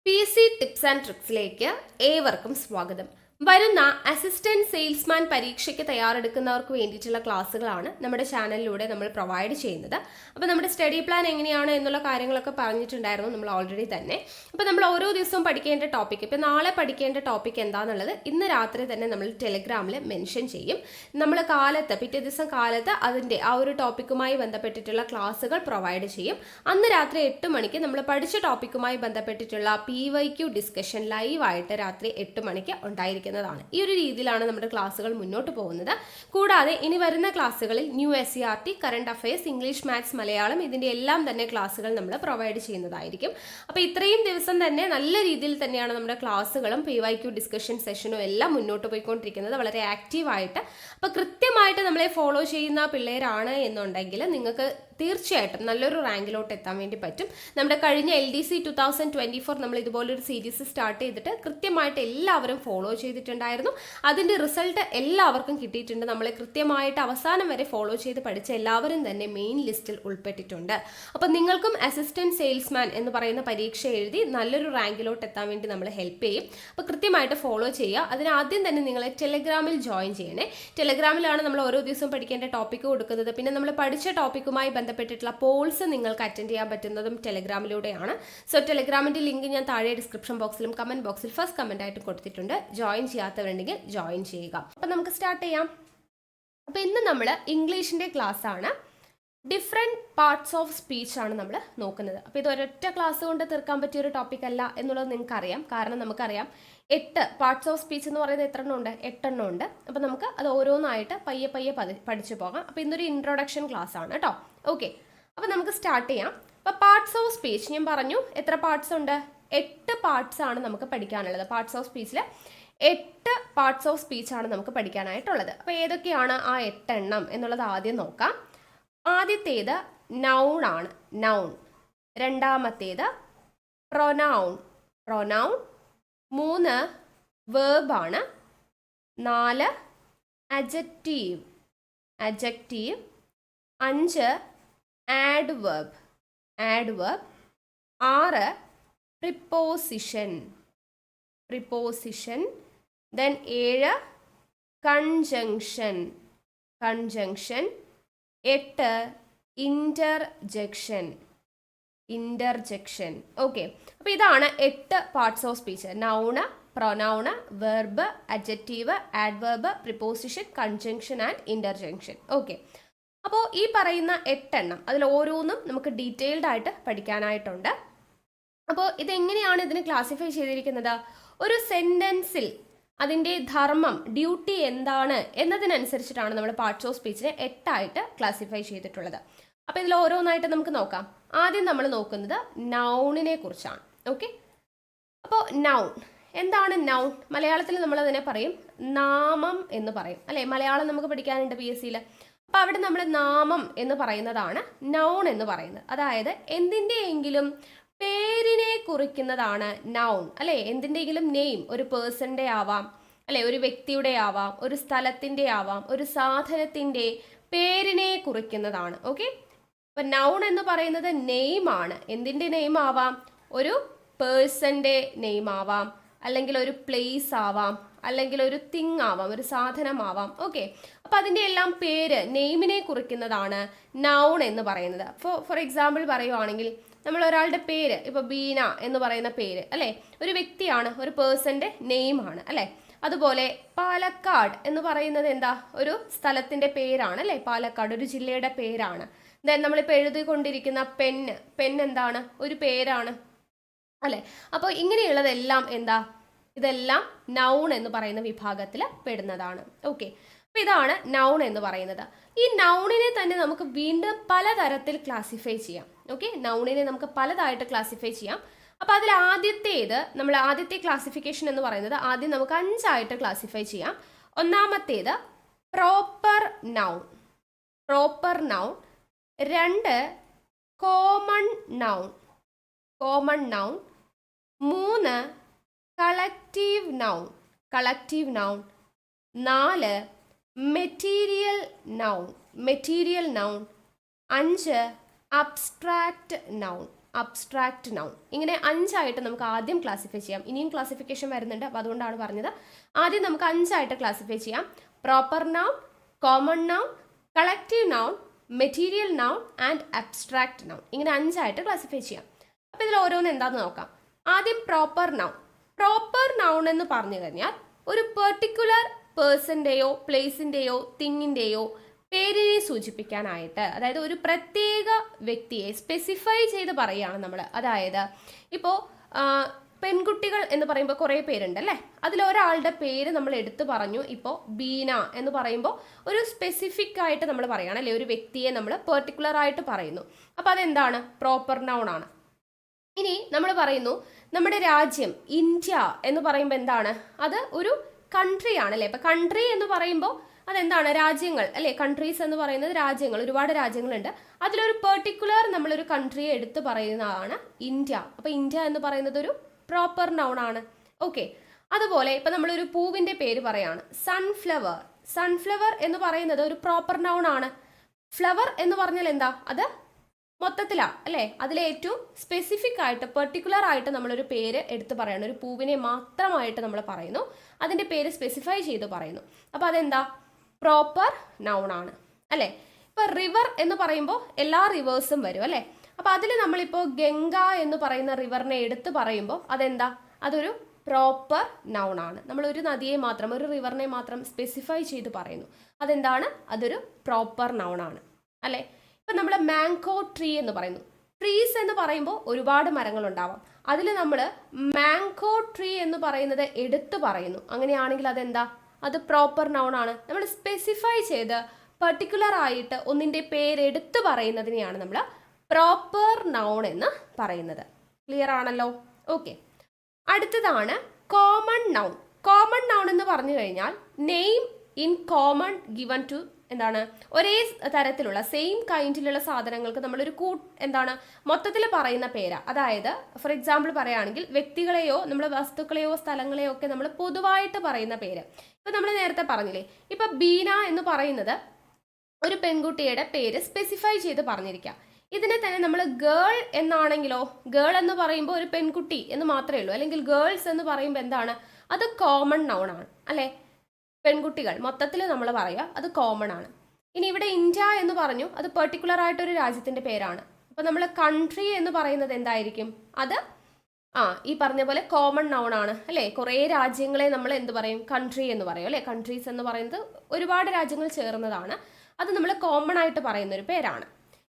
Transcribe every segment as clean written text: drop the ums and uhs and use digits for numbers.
PC tips and ട്രിക്സിലേക്ക് ഏവർക്കും സ്വാഗതം. വരുന്ന അസിസ്റ്റന്റ് സെയിൽസ്മാൻ പരീക്ഷയ്ക്ക് തയ്യാറെടുക്കുന്നവർക്ക് വേണ്ടിയിട്ടുള്ള ക്ലാസ്സുകളാണ് നമ്മുടെ ചാനലിലൂടെ നമ്മൾ പ്രൊവൈഡ് ചെയ്യുന്നത്. അപ്പോൾ നമ്മുടെ സ്റ്റഡി പ്ലാൻ എങ്ങനെയാണ് എന്നുള്ള കാര്യങ്ങളൊക്കെ പറഞ്ഞിട്ടുണ്ടായിരുന്നു നമ്മൾ ഓൾറെഡി തന്നെ. അപ്പോൾ നമ്മൾ ഓരോ ദിവസവും പഠിക്കേണ്ട ടോപ്പിക്, ഇപ്പോൾ നാളെ പഠിക്കേണ്ട ടോപ്പിക് എന്താണെന്നുള്ളത് ഇന്ന് രാത്രി തന്നെ നമ്മൾ ടെലിഗ്രാമിൽ മെൻഷൻ ചെയ്യും. നമ്മൾ പിറ്റേ ദിവസം കാലത്ത് അതിൻ്റെ ആ ഒരു ടോപ്പിക്കുമായി ബന്ധപ്പെട്ടിട്ടുള്ള ക്ലാസ്സുകൾ പ്രൊവൈഡ് ചെയ്യും. അന്ന് രാത്രി 8 മണിക്ക് നമ്മൾ പഠിച്ച ടോപ്പിക്കുമായി ബന്ധപ്പെട്ടിട്ടുള്ള PYQ ഡിസ്കഷൻ ലൈവായിട്ട് രാത്രി 8 മണിക്ക് ഉണ്ടായിരിക്കും. ഈ ഒരു രീതിയിലാണ് നമ്മുടെ ക്ലാസ്സുകൾ മുന്നോട്ട് പോകുന്നത്. കൂടാതെ ഇനി വരുന്ന ക്ലാസ്സുകളിൽ new SCERT, current affairs, English, maths, Malayalam ഇതിൻ്റെ എല്ലാം തന്നെ ക്ലാസ്സുകൾ നമ്മൾ പ്രൊവൈഡ് ചെയ്യുന്നതായിരിക്കും. അപ്പോൾ ഇത്രയും ദിവസം തന്നെ നല്ല രീതിയിൽ തന്നെയാണ് നമ്മുടെ ക്ലാസ്സുകളും PYQ ഡിസ്കഷൻ സെഷനും എല്ലാം മുന്നോട്ട് പോയിക്കൊണ്ടിരിക്കുന്നത്, വളരെ ആക്റ്റീവായിട്ട്. അപ്പോൾ കൃത്യമായിട്ട് നമ്മളെ ഫോളോ ചെയ്യുന്ന പിള്ളേരാണ് എന്നുണ്ടെങ്കിൽ നിങ്ങൾക്ക് തീർച്ചയായിട്ടും നല്ലൊരു റാങ്കിലോട്ട് എത്താൻ വേണ്ടി പറ്റും. നമ്മുടെ കഴിഞ്ഞ LDC 2024 നമ്മൾ ഇതുപോലൊരു സീരീസ് സ്റ്റാർട്ട് ചെയ്തിട്ട് കൃത്യമായിട്ട് എല്ലാവരും ഫോളോ ചെയ്തിട്ടുണ്ടായിരുന്നു. അതിൻ്റെ റിസൾട്ട് എല്ലാവർക്കും കിട്ടിയിട്ടുണ്ട്. നമ്മളെ കൃത്യമായിട്ട് അവസാനം വരെ ഫോളോ ചെയ്ത് പഠിച്ച എല്ലാവരും തന്നെ മെയിൻ ലിസ്റ്റിൽ ഉൾപ്പെട്ടിട്ടുണ്ട്. അപ്പം നിങ്ങൾക്കും അസിസ്റ്റന്റ് സെയിൽസ്മാൻ എന്ന് പറയുന്ന പരീക്ഷ എഴുതി നല്ലൊരു റാങ്കിലോട്ട് എത്താൻ വേണ്ടി നമ്മൾ ഹെൽപ്പ് ചെയ്യും. അപ്പോൾ കൃത്യമായിട്ട് ഫോളോ ചെയ്യുക. അതിനാദ്യം തന്നെ നിങ്ങൾ ടെലിഗ്രാമിൽ ജോയിൻ ചെയ്യണേ. ടെലിഗ്രാമിലാണ് നമ്മൾ ഓരോ ദിവസവും പഠിക്കേണ്ട ടോപ്പിക്ക് കൊടുക്കുന്നത്. പിന്നെ നമ്മൾ പഠിച്ച ടോപ്പിക്കുമായി ബന്ധപ്പെട്ടിട്ടുള്ള പോൾസ് നിങ്ങൾക്ക് അറ്റൻഡ് ചെയ്യാൻ പറ്റുന്നതും ടെലിഗ്രാമിലൂടെയാണ്. സോ ടെലിഗ്രാമിൻ്റെ ലിങ്ക് ഞാൻ താഴെ ഡിസ്ക്രിപ്ഷൻ ബോക്സിലും കമൻറ്റ് ബോക്സിൽ ഫസ്റ്റ് കമൻ്റ് ആയിട്ട് കൊടുത്തിട്ടുണ്ട്. ജോയിൻ ചെയ്യാത്തവരുണ്ടെങ്കിൽ ജോയിൻ ചെയ്യുക. അപ്പം നമുക്ക് സ്റ്റാർട്ട് ചെയ്യാം. അപ്പോൾ ഇന്ന് നമ്മൾ ഇംഗ്ലീഷിൻ്റെ ക്ലാസ് ആണ്. ഡിഫറെൻറ്റ് പാർട്സ് ഓഫ് സ്പീച്ച് ആണ് നമ്മൾ നോക്കുന്നത്. അപ്പോൾ ഇത് ഒരൊറ്റ ക്ലാസ് കൊണ്ട് തീർക്കാൻ പറ്റിയൊരു ടോപ്പിക് അല്ല എന്നുള്ളത് നിങ്ങൾക്കറിയാം. കാരണം നമുക്കറിയാം 8 പാർട്സ് ഓഫ് സ്പീച്ച് എന്ന് പറയുന്നത് എത്ര എണ്ണം ഉണ്ട്? 8 എണ്ണം ഉണ്ട്. അപ്പോൾ നമുക്ക് അത് ഓരോന്നായിട്ട് പയ്യെ പഠിച്ചു പോകാം. അപ്പോൾ ഇന്നൊരു ഇൻട്രൊഡക്ഷൻ ക്ലാസ് ആണ് കേട്ടോ. ഓക്കെ, അപ്പോൾ നമുക്ക് സ്റ്റാർട്ട് ചെയ്യാം. അപ്പോൾ പാർട്സ് ഓഫ് സ്പീച്ച് ഞാൻ പറഞ്ഞു എത്ര പാർട്സ് ഉണ്ട്? 8 പാർട്സ് ആണ് നമുക്ക് പഠിക്കാനുള്ളത്. പാർട്സ് ഓഫ് സ്പീച്ചിൽ 8 പാർട്സ് ഓഫ് സ്പീച്ച് ആണ് നമുക്ക് പഠിക്കാനായിട്ടുള്ളത്. അപ്പോൾ ഏതൊക്കെയാണ് ആ 8 എണ്ണം എന്നുള്ളത് ആദ്യം നോക്കാം. ആദ്യത്തേത് നൗൺ ആണ്, നൗൺ. രണ്ടാമത്തേത് പ്രൊനൗൺ, പ്രൊനൗൺ. 3 വേർബ് ആണ്. 4 adjective, adjective. 5 adverb, adverb. 6 preposition, preposition. Then 7 conjunction, conjunction. 8 interjection, interjection. Okay, അപ്പോൾ ഇതാണ് 8 parts of speech. Noun, pronoun, verb, adjective, adverb, preposition, conjunction and interjection. Okay, അപ്പോൾ ഈ പറയുന്ന 8 എണ്ണം അതിൽ ഓരോന്നും നമുക്ക് ഡീറ്റെയിൽഡ് ആയിട്ട് പഠിക്കാനായിട്ടുണ്ട്. അപ്പോൾ ഇതെങ്ങനെയാണ് ഇതിന് ക്ലാസിഫൈ ചെയ്തിരിക്കുന്നത്? ഒരു സെൻറ്റൻസിൽ അതിൻ്റെ ധർമ്മം, ഡ്യൂട്ടി എന്താണ് എന്നതിനനുസരിച്ചിട്ടാണ് നമ്മൾ പാർട്സ് ഓഫ് സ്പീച്ചിനെ 8 ആയിട്ട് ക്ലാസിഫൈ ചെയ്തിട്ടുള്ളത്. അപ്പോൾ ഇതിൽ ഓരോന്നായിട്ട് നമുക്ക് നോക്കാം. ആദ്യം നമ്മൾ നോക്കുന്നത് നൗണിനെ കുറിച്ചാണ്. ഓക്കെ, അപ്പോൾ നൗൺ എന്താണ്? നൗൺ മലയാളത്തിൽ നമ്മൾ അതിനെ പറയും നാമം എന്ന് പറയും, അല്ലേ? മലയാളം നമുക്ക് പഠിക്കാനുണ്ട് PSCയിൽ. അപ്പോൾ അവിടെ നമ്മൾ നാമം എന്ന് പറയുന്നതാണ് നൗൺ എന്ന് പറയുന്നത്. അതായത് എന്തിൻ്റെയെങ്കിലും പേരിനെ കുറിക്കുന്നതാണ് നൗൺ, അല്ലേ? എന്തിൻ്റെയെങ്കിലും നെയിം, ഒരു പേഴ്സൻ്റെ ആവാം, അല്ലെ? ഒരു വ്യക്തിയുടെ ആവാം, ഒരു സ്ഥലത്തിൻ്റെ ആവാം, ഒരു സാധനത്തിൻ്റെ പേരിനെ കുറിക്കുന്നതാണ്. ഓക്കെ, അപ്പം നൗൺ എന്ന് പറയുന്നത് നെയിം ആണ്. എന്തിൻ്റെ നെയിം ആവാം? ഒരു പേഴ്സൻ്റെ നെയിം ആവാം, അല്ലെങ്കിൽ ഒരു പ്ലേസ് ആവാം, അല്ലെങ്കിൽ ഒരു തിങ് ആവാം, ഒരു സാധനമാവാം. ഓക്കെ, അപ്പം അതിൻ്റെ എല്ലാം പേര്, നെയിമിനെ കുറിക്കുന്നതാണ് നൗൺ എന്ന് പറയുന്നത്. ഫോർ എക്സാമ്പിൾ പറയുവാണെങ്കിൽ നമ്മൾ ഒരാളുടെ പേര്, ഇപ്പോൾ ബീന എന്ന് പറയുന്ന പേര്, അല്ലേ? ഒരു വ്യക്തിയാണ്, ഒരു പേഴ്സൻ്റെ നെയിമാണ്, അല്ലേ? അതുപോലെ പാലക്കാട് എന്ന് പറയുന്നത് എന്താ? ഒരു സ്ഥലത്തിൻ്റെ പേരാണ്, അല്ലേ? പാലക്കാട് ഒരു ജില്ലയുടെ പേരാണ്. ദെൻ നമ്മളിപ്പോൾ എഴുതിക്കൊണ്ടിരിക്കുന്ന പെന്ന്, പെന്ന് എന്താണ്? ഒരു പേരാണ്, അല്ലേ? അപ്പോൾ ഇങ്ങനെയുള്ളതെല്ലാം എന്താ? ഇതെല്ലാം നൗൺ എന്ന് പറയുന്ന വിഭാഗത്തിൽ പെടുന്നതാണ്. ഓക്കെ, അപ്പോൾ ഇതാണ് നൗൺ എന്ന് പറയുന്നത്. ഈ നൗണിനെ തന്നെ നമുക്ക് വീണ്ടും പലതരത്തിൽ ക്ലാസിഫൈ ചെയ്യാം. ഓക്കെ, നൗണിനെ നമുക്ക് പലതായിട്ട് ക്ലാസിഫൈ ചെയ്യാം. അപ്പോൾ അതിൽ ആദ്യത്തെ ക്ലാസിഫിക്കേഷൻ എന്ന് പറയുന്നത് ആദ്യം നമുക്ക് 5 ആയിട്ട് ക്ലാസിഫൈ ചെയ്യാം. ഒന്നാമത്തേത് proper noun, proper noun. 2 common noun, common noun. 3 collective noun, collective noun. 4 material noun, material noun. 5 abstract noun, abstract noun. ഇങ്ങനെ 5 നമുക്ക് ആദ്യം ക്ലാസിഫൈ ചെയ്യാം. ഇനിയും ക്ലാസിഫിക്കേഷൻ വരുന്നുണ്ട്, അപ്പോൾ അതുകൊണ്ടാണ് പറഞ്ഞത്. ആദ്യം നമുക്ക് 5 ക്ലാസിഫൈ ചെയ്യാം. Proper noun, common noun, collective noun, material noun and abstract noun. ഇങ്ങനെ 5 ക്ലാസിഫൈ ചെയ്യാം. അപ്പോൾ ഇതിൽ ഓരോന്ന് എന്താണെന്ന് നോക്കാം. ആദ്യം പ്രോപ്പർ നൗൺ. പ്രോപ്പർ നൗൺ എന്ന് പറഞ്ഞു കഴിഞ്ഞാൽ ഒരു പെർട്ടിക്കുലർ പേഴ്സൻ്റെയോ പ്ലേസിൻ്റെയോ തിങ്ങിൻ്റെയോ പേരിനെ സൂചിപ്പിക്കാനായിട്ട്, അതായത് ഒരു പ്രത്യേക വ്യക്തിയെ സ്പെസിഫൈ ചെയ്ത് പറയുകയാണ് നമ്മൾ. അതായത് ഇപ്പോൾ പെൺകുട്ടികൾ എന്ന് പറയുമ്പോൾ കുറേ പേരുണ്ട് അല്ലേ, അതിലൊരാളുടെ പേര് നമ്മൾ എടുത്തു പറഞ്ഞു. ഇപ്പോൾ ബീന എന്ന് പറയുമ്പോൾ ഒരു സ്പെസിഫിക് ആയിട്ട് നമ്മൾ പറയുകയാണ് അല്ലേ, ഒരു വ്യക്തിയെ നമ്മൾ പെർട്ടിക്കുലർ ആയിട്ട് പറയുന്നു. അപ്പോൾ അതെന്താണ്? പ്രോപ്പർ നൗൺ ആണ്. ഇനി നമ്മൾ പറയുന്നു നമ്മുടെ രാജ്യം ഇന്ത്യ എന്ന് പറയുമ്പോൾ എന്താണ്? അത് ഒരു കൺട്രി ആണല്ലേ. ഇപ്പം കൺട്രി എന്ന് പറയുമ്പോൾ അതെന്താണ്? രാജ്യങ്ങൾ അല്ലേ. കൺട്രീസ് എന്ന് പറയുന്നത് രാജ്യങ്ങൾ, ഒരുപാട് രാജ്യങ്ങളുണ്ട്. അതിലൊരു പെർട്ടിക്കുലർ നമ്മളൊരു കൺട്രിയെ എടുത്ത് പറയുന്നതാണ് ഇന്ത്യ. അപ്പോൾ ഇന്ത്യ എന്ന് പറയുന്നത് ഒരു പ്രോപ്പർ നൗൺ ആണ്. ഓക്കെ. അതുപോലെ ഇപ്പം നമ്മളൊരു പൂവിൻ്റെ പേര് പറയാണ്, സൺഫ്ലവർ. സൺഫ്ലവർ എന്ന് പറയുന്നത് ഒരു പ്രോപ്പർ നൗൺ ആണ്. ഫ്ലവർ എന്ന് പറഞ്ഞാൽ എന്താ? അത് മൊത്തത്തിലാണ് അല്ലേ. അതിലെ ഏറ്റവും സ്പെസിഫിക് ആയിട്ട് പെർട്ടിക്കുലർ ആയിട്ട് നമ്മളൊരു പേര് എടുത്ത് പറയണം. ഒരു പൂവിനെ മാത്രമായിട്ട് നമ്മൾ പറയുന്നു, അതിൻ്റെ പേര് സ്പെസിഫൈ ചെയ്ത് പറയുന്നു. അപ്പോൾ അതെന്താ? പ്രോപ്പർ നൗൺ ആണ് അല്ലേ. ഇപ്പോൾ റിവർ എന്ന് പറയുമ്പോൾ എല്ലാ റിവേഴ്സും വരും അല്ലേ. അപ്പോൾ അതിൽ നമ്മളിപ്പോൾ ഗംഗ എന്ന് പറയുന്ന റിവറിനെ എടുത്ത് പറയുമ്പോൾ അതെന്താ? അതൊരു പ്രോപ്പർ നൗൺ ആണ്. നമ്മളൊരു നദിയെ മാത്രം, ഒരു റിവറിനെ മാത്രം സ്പെസിഫൈ ചെയ്ത് പറയുന്നു. അതെന്താണ്? അതൊരു പ്രോപ്പർ നൗൺ ആണ് അല്ലേ. ഇപ്പം നമ്മൾ മാംഗോ ട്രീ എന്ന് പറയുന്നു. ട്രീസ് എന്ന് പറയുമ്പോൾ ഒരുപാട് മരങ്ങളുണ്ടാവാം. അതിൽ നമ്മൾ മാംഗോ ട്രീ എന്ന് പറയുന്നത് എടുത്തു പറയുന്നു. അങ്ങനെയാണെങ്കിൽ അതെന്താ? അത് പ്രോപ്പർ നൗൺ ആണ്. നമ്മൾ സ്പെസിഫൈ ചെയ്ത് പെർട്ടിക്കുലർ ആയിട്ട് ഒന്നിൻ്റെ പേരെടുത്ത് പറയുന്നതിനെയാണ് നമ്മൾ പ്രോപ്പർ നൗൺ എന്ന് പറയുന്നത്. ക്ലിയർ ആണല്ലോ? ഓക്കെ. അടുത്തതാണ് കോമൺ നൗൺ. കോമൺ നൗൺ എന്ന് പറഞ്ഞു കഴിഞ്ഞാൽ name in common given to എന്താണ്? ഒരേ തരത്തിലുള്ള സെയിം കൈൻഡിലുള്ള സാധനങ്ങൾക്ക് നമ്മളൊരു എന്താണ് മൊത്തത്തിൽ പറയുന്ന പേരാ. അതായത് ഫോർ എക്സാമ്പിൾ പറയുകയാണെങ്കിൽ വ്യക്തികളെയോ നമ്മൾ വസ്തുക്കളെയോ സ്ഥലങ്ങളെയോ ഒക്കെ നമ്മൾ പൊതുവായിട്ട് പറയുന്ന പേര്. ഇപ്പം നമ്മൾ നേരത്തെ പറഞ്ഞില്ലേ, ഇപ്പം ബീന എന്ന് പറയുന്നത് ഒരു പെൺകുട്ടിയുടെ പേര് സ്പെസിഫൈ ചെയ്ത് പറഞ്ഞിരിക്കുക. ഇതിനെ തന്നെ നമ്മൾ ഗേൾ എന്നാണെങ്കിലോ, ഗേൾ എന്ന് പറയുമ്പോൾ ഒരു പെൺകുട്ടി എന്ന് മാത്രമേ ഉള്ളൂ. അല്ലെങ്കിൽ ഗേൾസ് എന്ന് പറയുമ്പോൾ എന്താണ്? അത് കോമൺ നൗൺ ആണ് അല്ലേ. പെൺകുട്ടികൾ മൊത്തത്തിൽ നമ്മൾ പറയുക, അത് കോമൺ ആണ്. ഇനി ഇവിടെ ഇന്ത്യ എന്ന് പറഞ്ഞു, അത് പെർട്ടിക്കുലർ ആയിട്ടൊരു രാജ്യത്തിൻ്റെ പേരാണ്. അപ്പോൾ നമ്മൾ കൺട്രി എന്ന് പറയുന്നത് എന്തായിരിക്കും? അത് ഈ പറഞ്ഞ പോലെ കോമൺ നൗൺ ആണ് അല്ലേ. കുറേ രാജ്യങ്ങളെ നമ്മൾ എന്ത് പറയും? കൺട്രി എന്ന് പറയും അല്ലേ. കൺട്രീസ് എന്ന് പറയുന്നത് ഒരുപാട് രാജ്യങ്ങൾ ചേർന്നതാണ്. അത് നമ്മൾ കോമൺ ആയിട്ട് പറയുന്ന ഒരു പേരാണ്.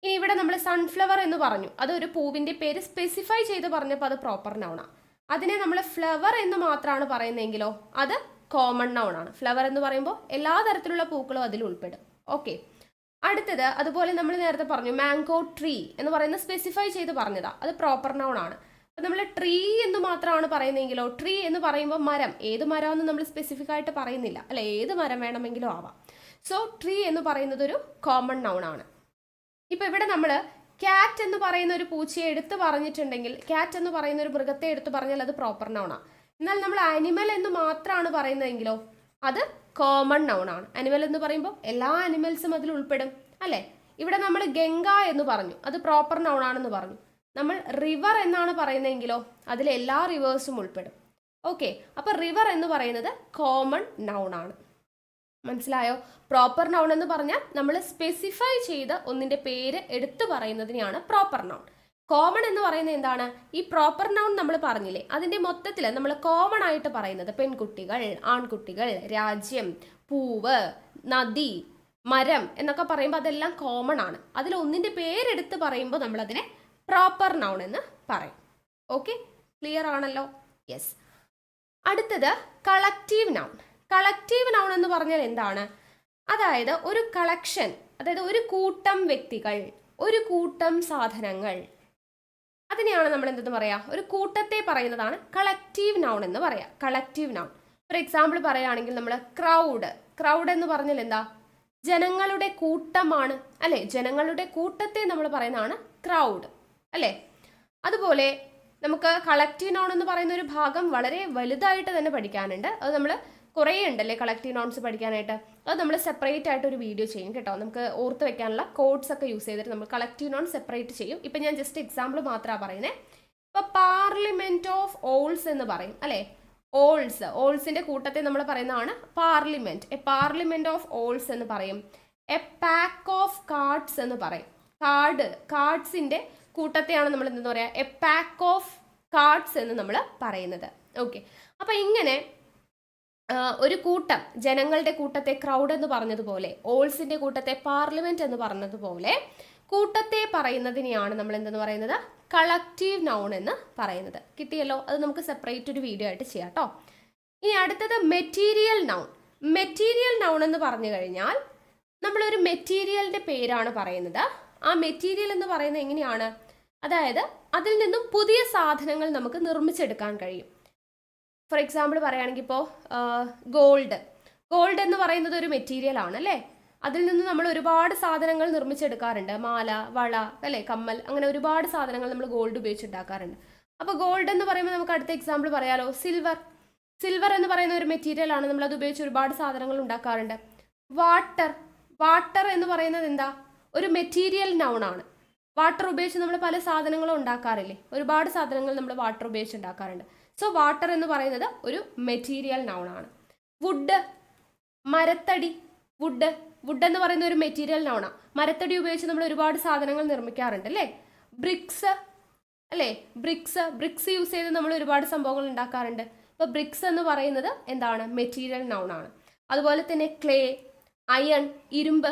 ഇനി ഇവിടെ നമ്മൾ സൺഫ്ലവർ എന്ന് പറഞ്ഞു, അത് ഒരു പൂവിൻ്റെ പേര് സ്പെസിഫൈ ചെയ്ത് പറഞ്ഞപ്പോൾ അത് പ്രോപ്പർ നൗണാണ്. അതിനെ നമ്മൾ ഫ്ലവർ എന്ന് മാത്രമാണ് പറയുന്നതെങ്കിലോ അത് കോമൺ നൗൺ ആണ്. ഫ്ലവർ എന്ന് പറയുമ്പോൾ എല്ലാ തരത്തിലുള്ള പൂക്കളും അതിൽ ഉൾപ്പെടും. ഓക്കെ. അടുത്തത് അതുപോലെ നമ്മൾ നേരത്തെ പറഞ്ഞു മാംഗോ ട്രീ എന്ന് പറയുന്നത് സ്പെസിഫൈ ചെയ്ത് പറഞ്ഞതാ, അത് പ്രോപ്പർ നൗൺ ആണ്. അപ്പം നമ്മൾ ട്രീ എന്ന് മാത്രമാണ് പറയുന്നതെങ്കിലോ, ട്രീ എന്ന് പറയുമ്പോൾ മരം, ഏത് മരമെന്ന് നമ്മൾ സ്പെസിഫിക് ആയിട്ട് പറയുന്നില്ല അല്ലെ, ഏത് മരം വേണമെങ്കിലും ആവാം. സോ ട്രീ എന്ന് പറയുന്നത് ഒരു കോമൺ നൗൺ ആണ്. ഇപ്പം ഇവിടെ നമ്മൾ ക്യാറ്റ് എന്ന് പറയുന്ന ഒരു പൂച്ചയെ എടുത്ത് പറഞ്ഞിട്ടുണ്ടെങ്കിൽ, ക്യാറ്റ് എന്ന് പറയുന്ന ഒരു മൃഗത്തെ എടുത്ത് പറഞ്ഞാൽ അത് പ്രോപ്പർ നൗൺ ആണ്. എന്നാൽ നമ്മൾ അനിമൽ എന്ന് മാത്രമാണ് പറയുന്നതെങ്കിലോ അത് കോമൺ നൗൺ ആണ്. അനിമൽ എന്ന് പറയുമ്പോൾ എല്ലാ അനിമൽസും അതിൽ ഉൾപ്പെടും അല്ലേ. ഇവിടെ നമ്മൾ ഗംഗ എന്ന് പറഞ്ഞു, അത് പ്രോപ്പർ നൗൺ ആണെന്ന് പറഞ്ഞു. നമ്മൾ റിവർ എന്നാണ് പറയുന്നതെങ്കിലോ അതിൽ എല്ലാ റിവേഴ്സും ഉൾപ്പെടും. ഓക്കെ. അപ്പോൾ റിവർ എന്ന് പറയുന്നത് കോമൺ നൗൺ ആണ്. മനസ്സിലായോ? പ്രോപ്പർ നൗൺ എന്ന് പറഞ്ഞാൽ നമ്മൾ സ്പെസിഫൈ ചെയ്ത് ഒന്നിൻ്റെ പേര് എടുത്തു പറയുന്നതിനെയാണ് പ്രോപ്പർ നൗൺ. കോമൺ എന്ന് പറയുന്നത് എന്താണ്? ഈ പ്രോപ്പർ നൗൺ നമ്മൾ പറഞ്ഞില്ലേ, അതിൻ്റെ മൊത്തത്തിൽ നമ്മൾ കോമൺ ആയിട്ട് പറയുന്നത് പെൺകുട്ടികൾ, ആൺകുട്ടികൾ, രാജ്യം, പൂവ്, നദി, മരം എന്നൊക്കെ പറയുമ്പോൾ അതെല്ലാം കോമൺ ആണ്. അതിൽ ഒന്നിൻ്റെ പേരെടുത്ത് പറയുമ്പോൾ നമ്മളതിനെ പ്രോപ്പർ നൗൺ എന്ന് പറയും. ഓക്കെ, ക്ലിയർ ആണല്ലോ? യെസ്. അടുത്തത് കളക്റ്റീവ് നൗൺ. കളക്റ്റീവ് നൗൺ എന്ന് പറഞ്ഞാൽ എന്താണ്? അതായത് ഒരു കളക്ഷൻ, അതായത് ഒരു കൂട്ടം വ്യക്തികൾ, ഒരു കൂട്ടം സാധനങ്ങൾ, അതിനെയാണ് നമ്മൾ എന്തെന്ന് പറയാ, ഒരു കൂട്ടത്തെ പറയുന്നതാണ് കളക്റ്റീവ് നൗൺ എന്ന് പറയാം. കളക്റ്റീവ് നൗൺ ഫോർ എക്സാമ്പിൾ പറയുകയാണെങ്കിൽ നമ്മൾ ക്രൗഡ്. ക്രൗഡ് എന്ന് പറഞ്ഞാൽ എന്താ? ജനങ്ങളുടെ കൂട്ടമാണ് അല്ലേ. ജനങ്ങളുടെ കൂട്ടത്തെ നമ്മൾ പറയുന്നതാണ് ക്രൗഡ് അല്ലേ. അതുപോലെ നമുക്ക് കളക്റ്റീവ് നൗൺ എന്ന് പറയുന്ന ഒരു ഭാഗം വളരെ വലുതായിട്ട് തന്നെ പഠിക്കാനുണ്ട്. അത് നമ്മൾ കുറേ ഉണ്ടല്ലേ കളക്റ്റീവ് നൗൺസ് പഠിക്കാനായിട്ട്. അത് നമ്മൾ സെപ്പറേറ്റ് ആയിട്ട് ഒരു വീഡിയോ ചെയ്യും കേട്ടോ. നമുക്ക് ഓർത്ത് വെക്കാനുള്ള കോഡ്സ് ഒക്കെ യൂസ് ചെയ്തിട്ട് നമ്മൾ കളക്റ്റീവ് നൗൺ സെപ്പറേറ്റ് ചെയ്യും. ഇപ്പം ഞാൻ ജസ്റ്റ് എക്സാമ്പിൾ മാത്രമാണ് പറയുന്നത്. ഇപ്പോൾ പാർലമെന്റ് ഓഫ് ഓൾസ് എന്ന് പറയും അല്ലേ. ഓൾസിന്റെ കൂട്ടത്തെ നമ്മൾ പറയുന്നതാണ് പാർലമെന്റ്. എ പാർലമെന്റ് ഓഫ് ഓൾസ് എന്ന് പറയും. എ പാക്ക് ഓഫ് കാർഡ്സ് എന്ന് പറയും. കാർഡ്സിന്റെ കൂട്ടത്തെയാണ് നമ്മൾ എന്താ പറയുക, എ പാക്ക് ഓഫ് കാർഡ്സ് എന്ന് നമ്മൾ പറയുന്നത്. ഓക്കെ, അപ്പൊ ഇങ്ങനെ ഒരു കൂട്ടം, ജനങ്ങളുടെ കൂട്ടത്തെ ക്രൗഡ് എന്ന് പറഞ്ഞതുപോലെ, ഓൾസിന്റെ കൂട്ടത്തെ പാർലമെന്റ് എന്ന് പറഞ്ഞതുപോലെ കൂട്ടത്തെ പറയുന്നതിനെയാണ് നമ്മൾ എന്തെന്ന് പറയുന്നത്, കളക്റ്റീവ് നൗൺ എന്ന് പറയുന്നത്. കിട്ടിയല്ലോ? അത് നമുക്ക് സെപ്പറേറ്റ് ഒരു വീഡിയോ ആയിട്ട് ചെയ്യാം കേട്ടോ. ഇനി അടുത്തത് മെറ്റീരിയൽ നൗൺ. മെറ്റീരിയൽ നൗൺ എന്ന് പറഞ്ഞു കഴിഞ്ഞാൽ നമ്മളൊരു മെറ്റീരിയലിന്റെ പേരാണ് പറയുന്നത്. ആ മെറ്റീരിയൽ എന്ന് പറയുന്നത് എങ്ങനെയാണ്, അതായത് അതിൽ നിന്നും പുതിയ സാധനങ്ങൾ നമുക്ക് നിർമ്മിച്ചെടുക്കാൻ കഴിയും. ഫോർ എക്സാമ്പിൾ പറയുകയാണെങ്കിൽ ഇപ്പോൾ ഗോൾഡ് എന്ന് പറയുന്നത് ഒരു മെറ്റീരിയൽ ആണ് അല്ലേ. അതിൽ നിന്ന് നമ്മൾ ഒരുപാട് സാധനങ്ങൾ നിർമ്മിച്ചെടുക്കാറുണ്ട്. മാല, വള അല്ലേ, കമ്മൽ, അങ്ങനെ ഒരുപാട് സാധനങ്ങൾ നമ്മൾ ഗോൾഡ് ഉപയോഗിച്ചുണ്ടാക്കാറുണ്ട്. അപ്പോൾ ഗോൾഡ് എന്ന് പറയുമ്പോൾ നമുക്ക് അടുത്ത എക്സാമ്പിൾ പറയാലോ, സിൽവർ എന്ന് പറയുന്ന ഒരു മെറ്റീരിയൽ ആണ്. നമ്മൾ അത് ഉപയോഗിച്ച് ഒരുപാട് സാധനങ്ങൾ ഉണ്ടാക്കാറുണ്ട്. വാട്ടർ എന്ന് പറയുന്നത് എന്താ, ഒരു മെറ്റീരിയൽ നൗൺ ആണ്. വാട്ടർ ഉപയോഗിച്ച് നമ്മൾ പല സാധനങ്ങളും ഉണ്ടാക്കാറില്ലേ, ഒരുപാട് സാധനങ്ങൾ നമ്മൾ വാട്ടർ ഉപയോഗിച്ച് ഉണ്ടാക്കാറുണ്ട്. സോ വാട്ടർ എന്ന് പറയുന്നത് ഒരു മെറ്റീരിയൽ നൗൺ ആണ്. മരത്തടി, വുഡ് എന്ന് പറയുന്ന ഒരു മെറ്റീരിയൽ നൗണാണ്. മരത്തടി ഉപയോഗിച്ച് നമ്മൾ ഒരുപാട് സാധനങ്ങൾ നിർമ്മിക്കാറുണ്ട് അല്ലേ. ബ്രിക്സ് യൂസ് ചെയ്ത് നമ്മൾ ഒരുപാട് സംഭവങ്ങൾ ഉണ്ടാക്കാറുണ്ട്. അപ്പോൾ ബ്രിക്സ് എന്ന് പറയുന്നത് എന്താണ്, മെറ്റീരിയൽ നൗൺ ആണ്. അതുപോലെ തന്നെ ക്ലേ, അയൺ, ഇരുമ്പ്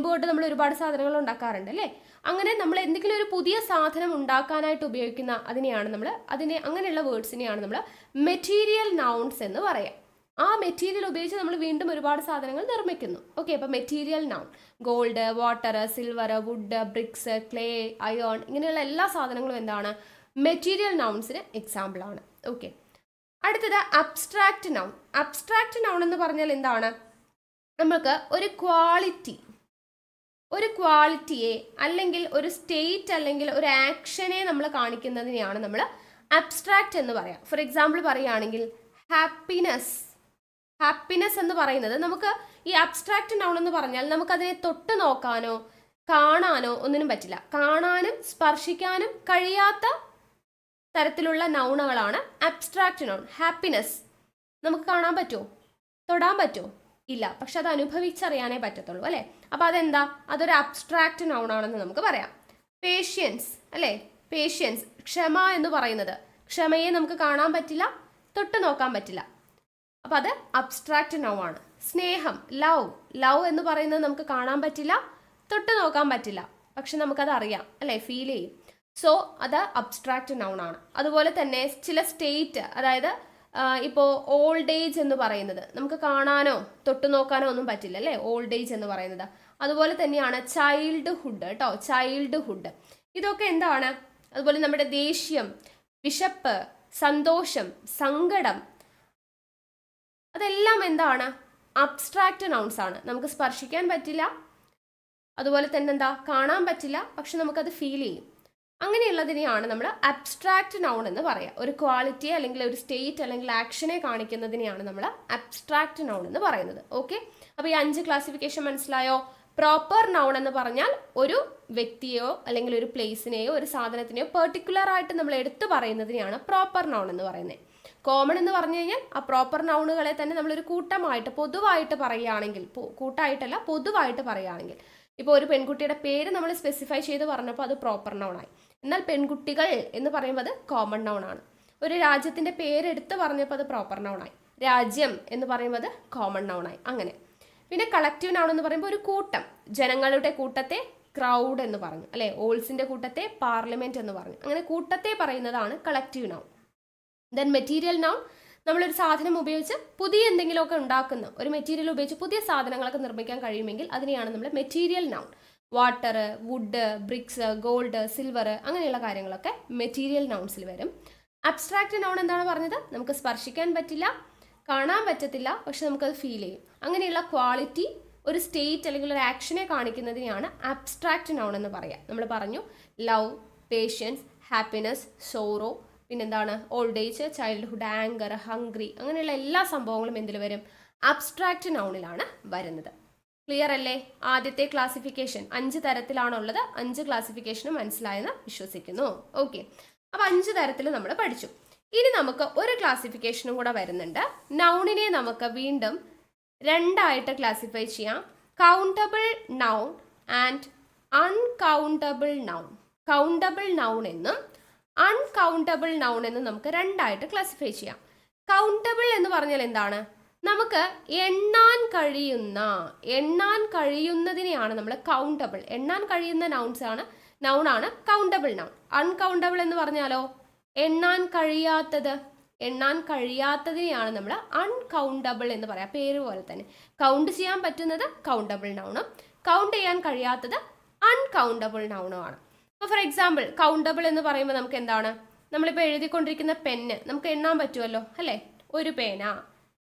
കൊണ്ട് നമ്മൾ ഒരുപാട് സാധനങ്ങൾ ഉണ്ടാക്കാറുണ്ട് അല്ലേ. അങ്ങനെ നമ്മൾ എന്തെങ്കിലും ഒരു പുതിയ സാധനം ഉണ്ടാക്കാനായിട്ട് ഉപയോഗിക്കുന്ന അങ്ങനെയുള്ള വേർഡ്സിനെയാണ് നമ്മൾ മെറ്റീരിയൽ നൗൺസ് എന്ന് പറയാം. ആ മെറ്റീരിയൽ ഉപയോഗിച്ച് നമ്മൾ വീണ്ടും ഒരുപാട് സാധനങ്ങൾ നിർമ്മിക്കുന്നു. ഓക്കെ, അപ്പോൾ material noun gold, water, silver, wood, bricks, clay, iron, ഇങ്ങനെയുള്ള എല്ലാ സാധനങ്ങളും എന്താണ്, മെറ്റീരിയൽ നൗൺസിന് എക്സാമ്പിൾ ആണ്. ഓക്കെ, അടുത്തത് അബ്സ്ട്രാക്റ്റ് നൗൺ. അബ്സ്ട്രാക്റ്റ് നൗൺ എന്ന് പറഞ്ഞാൽ എന്താണ്, നമുക്ക് ഒരു ക്വാളിറ്റിയെ അല്ലെങ്കിൽ ഒരു സ്റ്റേറ്റ് അല്ലെങ്കിൽ ഒരു ആക്ഷനെ നമ്മൾ കാണിക്കുന്നതിനെയാണ് നമ്മൾ അബ്സ്ട്രാക്റ്റ് എന്ന് പറയാം. ഫോർ എക്സാമ്പിൾ പറയുകയാണെങ്കിൽ ഹാപ്പിനെസ് എന്ന് പറയുന്നത്, നമുക്ക് ഈ അബ്സ്ട്രാക്റ്റ് നൗൺ എന്ന് പറഞ്ഞാൽ നമുക്കതിനെ തൊട്ട് നോക്കാനോ കാണാനോ ഒന്നിനും പറ്റില്ല. കാണാനും സ്പർശിക്കാനും കഴിയാത്ത തരത്തിലുള്ള നൗണുകളാണ് അബ്സ്ട്രാക്റ്റ് നൗൺ. ഹാപ്പിനെസ് നമുക്ക് കാണാൻ പറ്റുമോ, തൊടാൻ പറ്റുമോ? ഇല്ല, പക്ഷെ അത് അനുഭവിച്ചറിയാനേ പറ്റത്തുള്ളൂ അല്ലേ. അപ്പം അതെന്താ, അതൊരു അബ്സ്ട്രാക്റ്റ് നൗൺ ആണെന്ന് നമുക്ക് പറയാം. പേഷ്യൻസ്, ക്ഷമ എന്ന് പറയുന്നത്, ക്ഷമയെ നമുക്ക് കാണാൻ പറ്റില്ല, തൊട്ട് നോക്കാൻ പറ്റില്ല, അപ്പം അത് അബ്സ്ട്രാക്റ്റ് നൗൺ ആണ്. സ്നേഹം, ലവ് എന്ന് പറയുന്നത് നമുക്ക് കാണാൻ പറ്റില്ല, തൊട്ട് നോക്കാൻ പറ്റില്ല, പക്ഷെ നമുക്കത് അറിയാം അല്ലേ, ഫീൽ ചെയ്യും. സോ അത് അബ്സ്ട്രാക്റ്റ് നൗൺ ആണ്. അതുപോലെ തന്നെ ചില സ്റ്റേറ്റ്, അതായത് ഇപ്പോൾ ഓൾഡ് ഏജ് എന്ന് പറയുന്നത് നമുക്ക് കാണാനോ തൊട്ട് നോക്കാനോ ഒന്നും പറ്റില്ല അല്ലേ, ഓൾഡ് ഏജ് എന്ന് പറയുന്നത്. അതുപോലെ തന്നെയാണ് ചൈൽഡ്ഹുഡ്. ഇതൊക്കെ എന്താണ്, അതുപോലെ നമ്മുടെ ദേഷ്യം, വിശപ്പ്, സന്തോഷം, സങ്കടം, അതെല്ലാം എന്താണ്, അബ്സ്ട്രാക്റ്റ് നൗൺസ് ആണ്. നമുക്ക് സ്പർശിക്കാൻ പറ്റില്ല, അതുപോലെ തന്നെ എന്താ, കാണാൻ പറ്റില്ല, പക്ഷെ നമുക്കത് ഫീൽ ചെയ്യും. അങ്ങനെയുള്ളതിനെയാണ് നമ്മൾ അബ്സ്ട്രാക്റ്റ് നൗൺ എന്ന് പറയുക. ഒരു ക്വാളിറ്റിയെ അല്ലെങ്കിൽ ഒരു സ്റ്റേറ്റ് അല്ലെങ്കിൽ ആക്ഷനെ കാണിക്കുന്നതിനെയാണ് നമ്മൾ അബ്സ്ട്രാക്റ്റ് നൗൺ എന്ന് പറയുന്നത്. ഓക്കെ, അപ്പോൾ ഈ 5 ക്ലാസിഫിക്കേഷൻ മനസ്സിലായോ? പ്രോപ്പർ നൗൺ എന്ന് പറഞ്ഞാൽ ഒരു വ്യക്തിയെയോ അല്ലെങ്കിൽ ഒരു പ്ലേസിനെയോ ഒരു സാധനത്തിനെയോ പെർട്ടിക്കുലർ ആയിട്ട് നമ്മൾ എടുത്തു പറയുന്നതിനെയാണ് പ്രോപ്പർ നൗൺ എന്ന് പറയുന്നത്. കോമൺ എന്ന് പറഞ്ഞു കഴിഞ്ഞാൽ ആ പ്രോപ്പർ നൗണുകളെ തന്നെ നമ്മളൊരു കൂട്ടമായിട്ട് പൊതുവായിട്ട് പറയുകയാണെങ്കിൽ, കൂട്ടായിട്ടല്ല പൊതുവായിട്ട് പറയുകയാണെങ്കിൽ, ഇപ്പോൾ ഒരു പെൺകുട്ടിയുടെ പേര് നമ്മൾ സ്പെസിഫൈ ചെയ്ത് പറഞ്ഞപ്പോൾ അത് പ്രോപ്പർ നൗൺ ആയി. എന്നാൽ പെൺകുട്ടികൾ എന്ന് പറയുമ്പോൾ അത് കോമൺ നൗൺ ആണ്. ഒരു രാജ്യത്തിൻ്റെ പേരെടുത്ത് പറഞ്ഞപ്പോൾ അത് പ്രോപ്പർ നൗൺ ആയി. രാജ്യം എന്ന് പറയുമ്പോൾ അത് കോമൺ നൗൺ ആയി. അങ്ങനെ പിന്നെ കളക്റ്റീവ് നൗൺ എന്ന് പറയുമ്പോൾ ഒരു കൂട്ടം, ജനങ്ങളുടെ കൂട്ടത്തെ ക്രൗഡ് എന്ന് പറഞ്ഞു അല്ലേ, ഓൾസിൻ്റെ കൂട്ടത്തെ പാർലമെന്റ് എന്ന് പറഞ്ഞു. അങ്ങനെ കൂട്ടത്തെ പറയുന്നതാണ് collective noun. Then material noun, നമ്മളൊരു സാധനം ഉപയോഗിച്ച് പുതിയ എന്തെങ്കിലുമൊക്കെ ഉണ്ടാക്കുന്ന ഒരു മെറ്റീരിയൽ ഉപയോഗിച്ച് പുതിയ സാധനങ്ങളൊക്കെ നിർമ്മിക്കാൻ കഴിയുമെങ്കിൽ അതിനെയാണ് നമ്മൾ material noun. Water, wood, bricks, gold, silver, അങ്ങനെയുള്ള കാര്യങ്ങളൊക്കെ മെറ്റീരിയൽ നൗൺസിൽ വരും. അബ്സ്ട്രാക്റ്റ് നൗൺ എന്താണ് പറഞ്ഞത്, നമുക്ക് സ്പർശിക്കാൻ പറ്റില്ല, കാണാൻ പറ്റത്തില്ല, പക്ഷെ നമുക്കത് ഫീൽ ചെയ്യും. അങ്ങനെയുള്ള ക്വാളിറ്റി, ഒരു സ്റ്റേറ്റ് അല്ലെങ്കിൽ ഒരു ആക്ഷനെ കാണിക്കുന്നതിനെയാണ് അബ്സ്ട്രാക്റ്റ് നൗൺ എന്ന് പറയുക. നമ്മൾ പറഞ്ഞു ലവ്, പേഷ്യൻസ്, ഹാപ്പിനെസ്, സോറോ, പിന്നെന്താണ് old age, childhood, anchor, hungry, അങ്ങനെയുള്ള എല്ലാ സംഭവങ്ങളും എന്തിൽ വരും, അബ്സ്ട്രാക്റ്റ് നൗണിലാണ് വരുന്നത്. ക്ലിയർ അല്ലേ? ആദ്യത്തെ ക്ലാസിഫിക്കേഷൻ 5 തരത്തിലാണുള്ളത്. 5 ക്ലാസിഫിക്കേഷനും മനസ്സിലായെന്ന് വിശ്വസിക്കുന്നു. ഓക്കെ, അപ്പൊ 5 തരത്തിൽ നമ്മൾ പഠിച്ചു. ഇനി നമുക്ക് ഒരു ക്ലാസിഫിക്കേഷനും കൂടെ വരുന്നുണ്ട്. നൗണിനെ നമുക്ക് വീണ്ടും 2 ആയിട്ട് ക്ലാസിഫൈ ചെയ്യാം. Countable noun and uncountable noun. Countable noun എന്നും അൺകൗണ്ടബിൾ നൗൺ എന്നും നമുക്ക് 2 ആയിട്ട് ക്ലാസിഫൈ ചെയ്യാം. കൗണ്ടബിൾ എന്ന് പറഞ്ഞാൽ എന്താണ്? നമുക്ക് എണ്ണാൻ കഴിയുന്നതിനെയാണ് നമ്മൾ കൗണ്ടബിൾ. എണ്ണാൻ കഴിയുന്ന നൗണാണ് കൗണ്ടബിൾ നൗൺ. അൺകൗണ്ടബിൾ എന്ന് പറഞ്ഞാലോ എണ്ണാൻ കഴിയാത്തതിനെയാണ് നമ്മൾ അൺകൗണ്ടബിൾ എന്ന് പറയാം. പേര് പോലെ തന്നെ കൗണ്ട് ചെയ്യാൻ പറ്റുന്നത് കൗണ്ടബിൾ നൗണും കൗണ്ട് ചെയ്യാൻ കഴിയാത്തത് അൺകൗണ്ടബിൾ നൗണുമാണ്. അപ്പോൾ ഫോർ എക്സാമ്പിൾ കൗണ്ടബിൾ എന്ന് പറയുമ്പോൾ നമുക്ക് എന്താണ്? നമ്മളിപ്പോൾ എഴുതിക്കൊണ്ടിരിക്കുന്ന പെന്ന് നമുക്ക് എണ്ണാൻ പറ്റുമല്ലോ അല്ലേ? 1 പേന,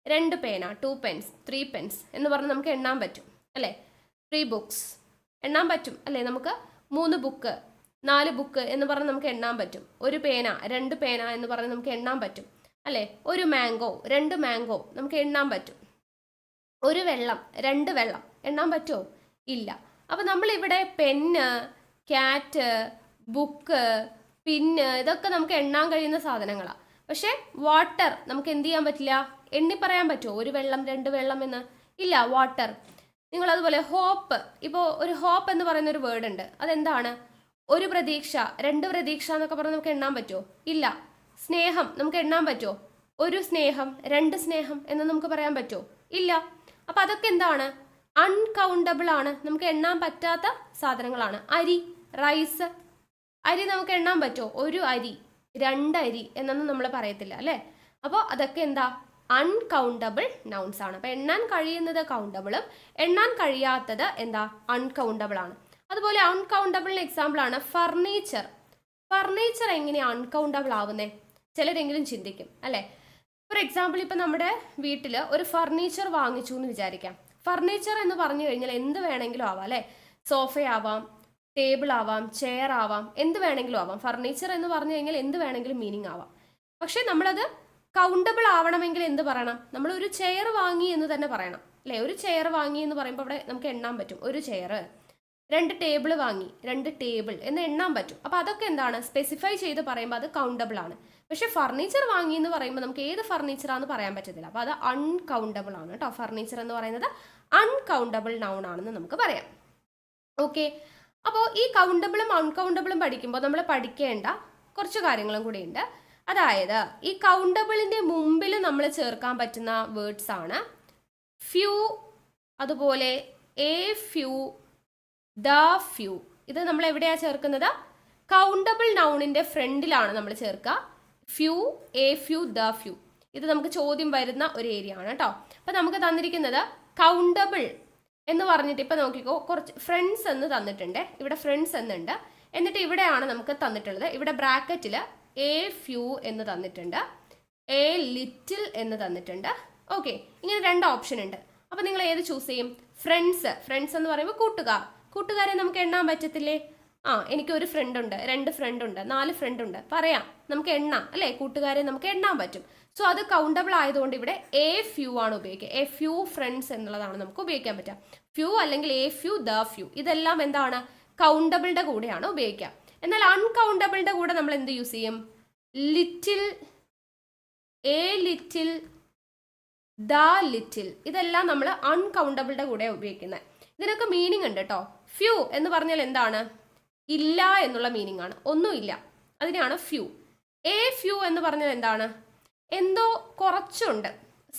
2 പേന, 2 പെൻസ്, 3 പെൻസ് എന്ന് പറഞ്ഞ് നമുക്ക് എണ്ണാൻ പറ്റും അല്ലേ? 3 ബുക്സ് എണ്ണാൻ പറ്റും അല്ലേ? നമുക്ക് 3 ബുക്ക്, 4 ബുക്ക് എന്ന് പറഞ്ഞ് നമുക്ക് എണ്ണാൻ പറ്റും. 1 പേന, 2 പേന എന്ന് പറഞ്ഞ് നമുക്ക് എണ്ണാൻ പറ്റും അല്ലേ? 1 മാംഗോ, 2 മാംഗോ നമുക്ക് എണ്ണാൻ പറ്റും. 1 വെള്ളം, 2 വെള്ളം എണ്ണാൻ പറ്റുമോ? ഇല്ല. അപ്പം നമ്മളിവിടെ പെന്ന്, ക്യാറ്റ്, ബുക്ക്, പിന്ന് ഇതൊക്കെ നമുക്ക് എണ്ണാൻ കഴിയുന്ന സാധനങ്ങളാണ്. പക്ഷെ വാട്ടർ നമുക്ക് എന്ത് ചെയ്യാൻ പറ്റില്ല, എണ്ണി പറയാൻ പറ്റുമോ 1 വെള്ളം 2 വെള്ളം എന്ന്? ഇല്ല. വാട്ടർ. നിങ്ങൾ അതുപോലെ ഹോപ്പ്, ഇപ്പോൾ ഒരു ഹോപ്പ് എന്ന് പറയുന്ന ഒരു വേർഡ് ഉണ്ട്. അതെന്താണ്? 1 പ്രതീക്ഷ, 2 പ്രതീക്ഷ എന്നൊക്കെ പറഞ്ഞ് നമുക്ക് എണ്ണാൻ പറ്റുമോ? ഇല്ല. സ്നേഹം നമുക്ക് എണ്ണാൻ പറ്റുമോ? 1 സ്നേഹം, 2 സ്നേഹം എന്ന് നമുക്ക് പറയാൻ പറ്റുമോ? ഇല്ല. അപ്പൊ അതൊക്കെ എന്താണ്? അൺകൗണ്ടബിൾ ആണ്, നമുക്ക് എണ്ണാൻ പറ്റാത്ത സാധനങ്ങളാണ്. അരി, റൈസ്, അരി നമുക്ക് എണ്ണാൻ പറ്റുമോ? 1 അരി, 2 അരി എന്നൊന്നും നമ്മൾ പറയത്തില്ല അല്ലേ? അപ്പോൾ അതൊക്കെ എന്താ? അൺകൗണ്ടബിൾ നൗൺസ് ആണ്. അപ്പൊ എണ്ണാൻ കഴിയുന്നത് കൗണ്ടബിളും എണ്ണാൻ കഴിയാത്തത് എന്താ? അൺകൗണ്ടബിൾ ആണ്. അതുപോലെ അൺകൗണ്ടബിളിന് എക്സാമ്പിൾ ആണ് ഫർണിച്ചർ. ഫർണിച്ചർ എങ്ങനെയാണ് അൺകൗണ്ടബിൾ ആവുന്നേ? ചിലരെങ്കിലും ചിന്തിക്കും അല്ലേ? ഫോർ എക്സാമ്പിൾ ഇപ്പം നമ്മുടെ വീട്ടിൽ ഒരു ഫർണിച്ചർ വാങ്ങിച്ചു എന്ന് വിചാരിക്കാം. ഫർണിച്ചർ എന്ന് പറഞ്ഞു കഴിഞ്ഞാൽ എന്ത് വേണമെങ്കിലും ആവാം അല്ലേ? സോഫയാവാം, ടേബിൾ ആവാം, ചെയർ ആവാം, എന്ത് വേണമെങ്കിലും ആവാം. ഫർണിച്ചർ എന്ന് പറഞ്ഞു കഴിഞ്ഞാൽ എന്ത് വേണമെങ്കിലും മീനിങ് ആവാം. പക്ഷെ നമ്മളത് കൗണ്ടബിൾ ആവണമെങ്കിൽ എന്ത് പറയണം? നമ്മൾ ഒരു ചെയർ വാങ്ങി എന്ന് തന്നെ പറയണം അല്ലേ? ഒരു ചെയർ വാങ്ങി എന്ന് പറയുമ്പോൾ അവിടെ നമുക്ക് എണ്ണാൻ പറ്റും. 1 ചെയർ, 2 ടേബിൾ വാങ്ങി, 2 ടേബിൾ എന്ന് എണ്ണാൻ പറ്റും. അപ്പോൾ അതൊക്കെ എന്താണ്? സ്പെസിഫൈ ചെയ്ത് പറയുമ്പോൾ അത് കൗണ്ടബിൾ ആണ്. പക്ഷെ ഫർണിച്ചർ വാങ്ങി എന്ന് പറയുമ്പോൾ നമുക്ക് ഏത് ഫർണിച്ചറാന്ന് പറയാൻ പറ്റത്തില്ല. അപ്പോൾ അത് അൺകൗണ്ടബിൾ ആണ് കേട്ടോ. ഫർണിച്ചർ എന്ന് പറയുന്നത് അൺകൗണ്ടബിൾ നൗൺ ആണെന്ന് നമുക്ക് പറയാം. ഓക്കെ, അപ്പോൾ ഈ കൗണ്ടബിളും അൺകൗണ്ടബിളും പഠിക്കുമ്പോൾ നമ്മൾ പഠിക്കേണ്ട കുറച്ച് കാര്യങ്ങളും കൂടി ഉണ്ട്. അതായത് ഈ കൗണ്ടബിളിൻ്റെ മുമ്പിൽ നമ്മൾ ചേർക്കാൻ പറ്റുന്ന വേർഡ്സ് ആണ് ഫ്യൂ, അതുപോലെ എ ഫ്യൂ, ദ ഫ്യൂ. ഇത് നമ്മൾ എവിടെയാണ് ചേർക്കുന്നത്? കൗണ്ടബിൾ നൗണിൻ്റെ ഫ്രണ്ടിലാണ് നമ്മൾ ചേർക്കുക. Few, A few, the few. ഇത് നമുക്ക് ചോദ്യം വരുന്ന ഒരു ഏരിയ ആണ് കേട്ടോ. അപ്പം നമുക്ക് തന്നിരിക്കുന്നത് കൗണ്ടബിൾ എന്ന് പറഞ്ഞിട്ട് ഇപ്പം നോക്കിക്കോ, കുറച്ച് ഫ്രണ്ട്സ് എന്ന് തന്നിട്ടുണ്ട്. ഇവിടെ ഫ്രണ്ട്സ് എന്നുണ്ട്. എന്നിട്ട് ഇവിടെയാണ് നമുക്ക് തന്നിട്ടുള്ളത്. ഇവിടെ ബ്രാക്കറ്റിൽ എ ഫ്യൂ എന്ന് തന്നിട്ടുണ്ട്, എ ലിറ്റിൽ എന്ന് തന്നിട്ടുണ്ട്. ഓക്കെ, ഇങ്ങനെ 2 ഓപ്ഷൻ ഉണ്ട്. അപ്പം നിങ്ങൾ ഏത് ചൂസ് ചെയ്യും? ഫ്രണ്ട്സ് എന്ന് പറയുമ്പോൾ കൂട്ടുകാരെ നമുക്ക് എണ്ണാൻ പറ്റത്തില്ലേ? എനിക്ക് 1 ഫ്രണ്ട് ഉണ്ട്, 2 ഫ്രണ്ട് ഉണ്ട്, 4 ഫ്രണ്ട് ഉണ്ട്, പറയാം, നമുക്ക് എണ്ണാം അല്ലേ? കൂട്ടുകാരെ നമുക്ക് എണ്ണാൻ പറ്റും. സോ അത് കൗണ്ടബിൾ ആയതുകൊണ്ട് ഇവിടെ എ ഫ്യൂ ആണ് ഉപയോഗിക്കുക. എ ഫ്യൂ ഫ്രണ്ട്സ് എന്നുള്ളതാണ് നമുക്ക് ഉപയോഗിക്കാൻ പറ്റുക. ഫ്യൂ അല്ലെങ്കിൽ എ ഫ്യൂ, ദ ഫ്യൂ, ഇതെല്ലാം എന്താണ്? കൗണ്ടബിളുടെ കൂടെയാണ് ഉപയോഗിക്കുക. എന്നാൽ അൺകൗണ്ടബിളുടെ കൂടെ നമ്മൾ എന്ത് യൂസ് ചെയ്യും? Little, A little, the little, ഇതെല്ലാം നമ്മൾ അൺകൗണ്ടബിളുടെ കൂടെ ഉപയോഗിക്കുന്നത്. ഇതിനൊക്കെ മീനിങ് ഉണ്ട് കേട്ടോ. ഫ്യൂ എന്ന് പറഞ്ഞാൽ എന്താണ്? ഇല്ല എന്നുള്ള മീനിങ് ആണ്, ഒന്നുമില്ല, അതിനാണ് ഫ്യൂ. എ ഫ്യൂ എന്ന് പറഞ്ഞാൽ എന്താണ്? എന്തോ കുറച്ചുണ്ട്,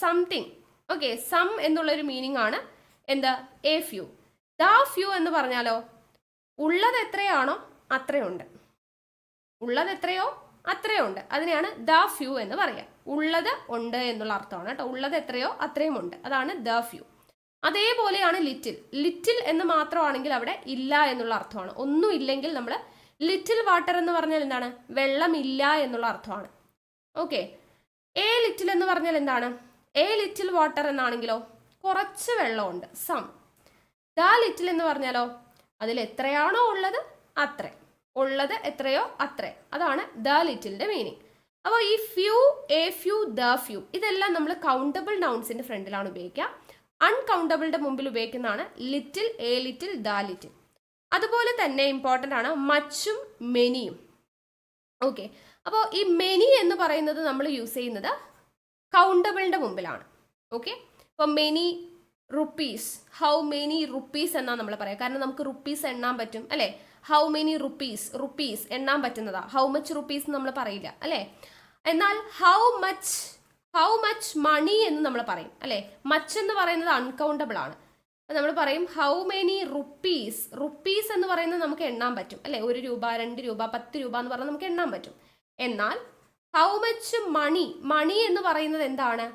സംതിങ്. ഓക്കെ, സം എന്നുള്ളൊരു മീനിങ് ആണ് എന്താ? A few. ദ ഫ്യൂ എന്ന് പറഞ്ഞാലോ ഉള്ളത് എത്രയാണോ അത്രയുണ്ട്, ഉള്ളത് എത്രയോ അത്രയുണ്ട്, അതിനെയാണ് ദ ഫ്യൂ എന്ന് പറയുക. ഉള്ളത് ഉണ്ട് എന്നുള്ള അർത്ഥമാണ് കേട്ടോ. ഉള്ളത് എത്രയോ അത്രയും ഉണ്ട്, അതാണ് ദ ഫ്യൂ. അതേപോലെയാണ് ലിറ്റിൽ എന്ന് മാത്രമാണെങ്കിൽ അവിടെ ഇല്ല എന്നുള്ള അർത്ഥമാണ്. ഒന്നും ഇല്ലെങ്കിൽ നമ്മൾ ലിറ്റിൽ വാട്ടർ എന്ന് പറഞ്ഞാൽ എന്താണ്? വെള്ളമില്ല എന്നുള്ള അർത്ഥമാണ്. ഓക്കെ, എ ലിറ്റിൽ എന്ന് പറഞ്ഞാൽ എന്താണ്? എ ലിറ്റിൽ വാട്ടർ എന്നാണെങ്കിലോ കുറച്ച് വെള്ളമുണ്ട്, സം. ദ ലിറ്റിൽ എന്ന് പറഞ്ഞാലോ അതിൽ എത്രയാണോ ഉള്ളത് അത്ര, ഉള്ളത് എത്രയോ അത്ര, അതാണ് ദ ലിറ്റിലിന്റെ മീനിങ്. അപ്പോൾ ഈ few, A few, the few ഇതെല്ലാം നമ്മൾ കൗണ്ടബിൾ നൗൺസിന്റെ ഫ്രണ്ടിലാണ് ഉപയോഗിക്കുക. അൺകൗണ്ടബിളിന്റെ മുമ്പിൽ ഉപയോഗിക്കുന്നതാണ് little, A little, the little. അതുപോലെ തന്നെ ഇമ്പോർട്ടൻ്റ് ആണ് മച്ചും മെനിയും. ഓക്കെ, അപ്പോൾ ഈ മെനി എന്ന് പറയുന്നത് നമ്മൾ യൂസ് ചെയ്യുന്നത് കൗണ്ടബിളിന്റെ മുമ്പിലാണ്. ഓക്കെ, അപ്പോൾ many rupees, how many rupees എന്നാണ് നമ്മൾ പറയാം. കാരണം നമുക്ക് റുപ്പീസ് എണ്ണാൻ പറ്റും അല്ലേ. ഹൗ മെനി റുപ്പീസ്, റുപ്പീസ് എണ്ണാൻ പറ്റുന്നതാ. ഹൗ മച്ച് റുപ്പീസ് നമ്മൾ പറയില്ല അല്ലേ. എന്നാൽ ഹൗ മച്ച് മണി എന്ന് നമ്മൾ പറയും അല്ലേ. മച്ച് എന്ന് പറയുന്നത് അൺകൗണ്ടബിൾ ആണ്. നമ്മൾ പറയും ഹൗ മെനി റുപ്പീസ്. റുപ്പീസ് എന്ന് പറയുന്നത് നമുക്ക് എണ്ണാൻ പറ്റും അല്ലേ. 1 രൂപ, 2 രൂപ, 10 രൂപ എന്ന് പറഞ്ഞാൽ നമുക്ക് എണ്ണാൻ പറ്റും. എന്നാൽ ഹൗ മച്ച് മണി, മണി എന്ന് പറയുന്നത് എന്താണ്,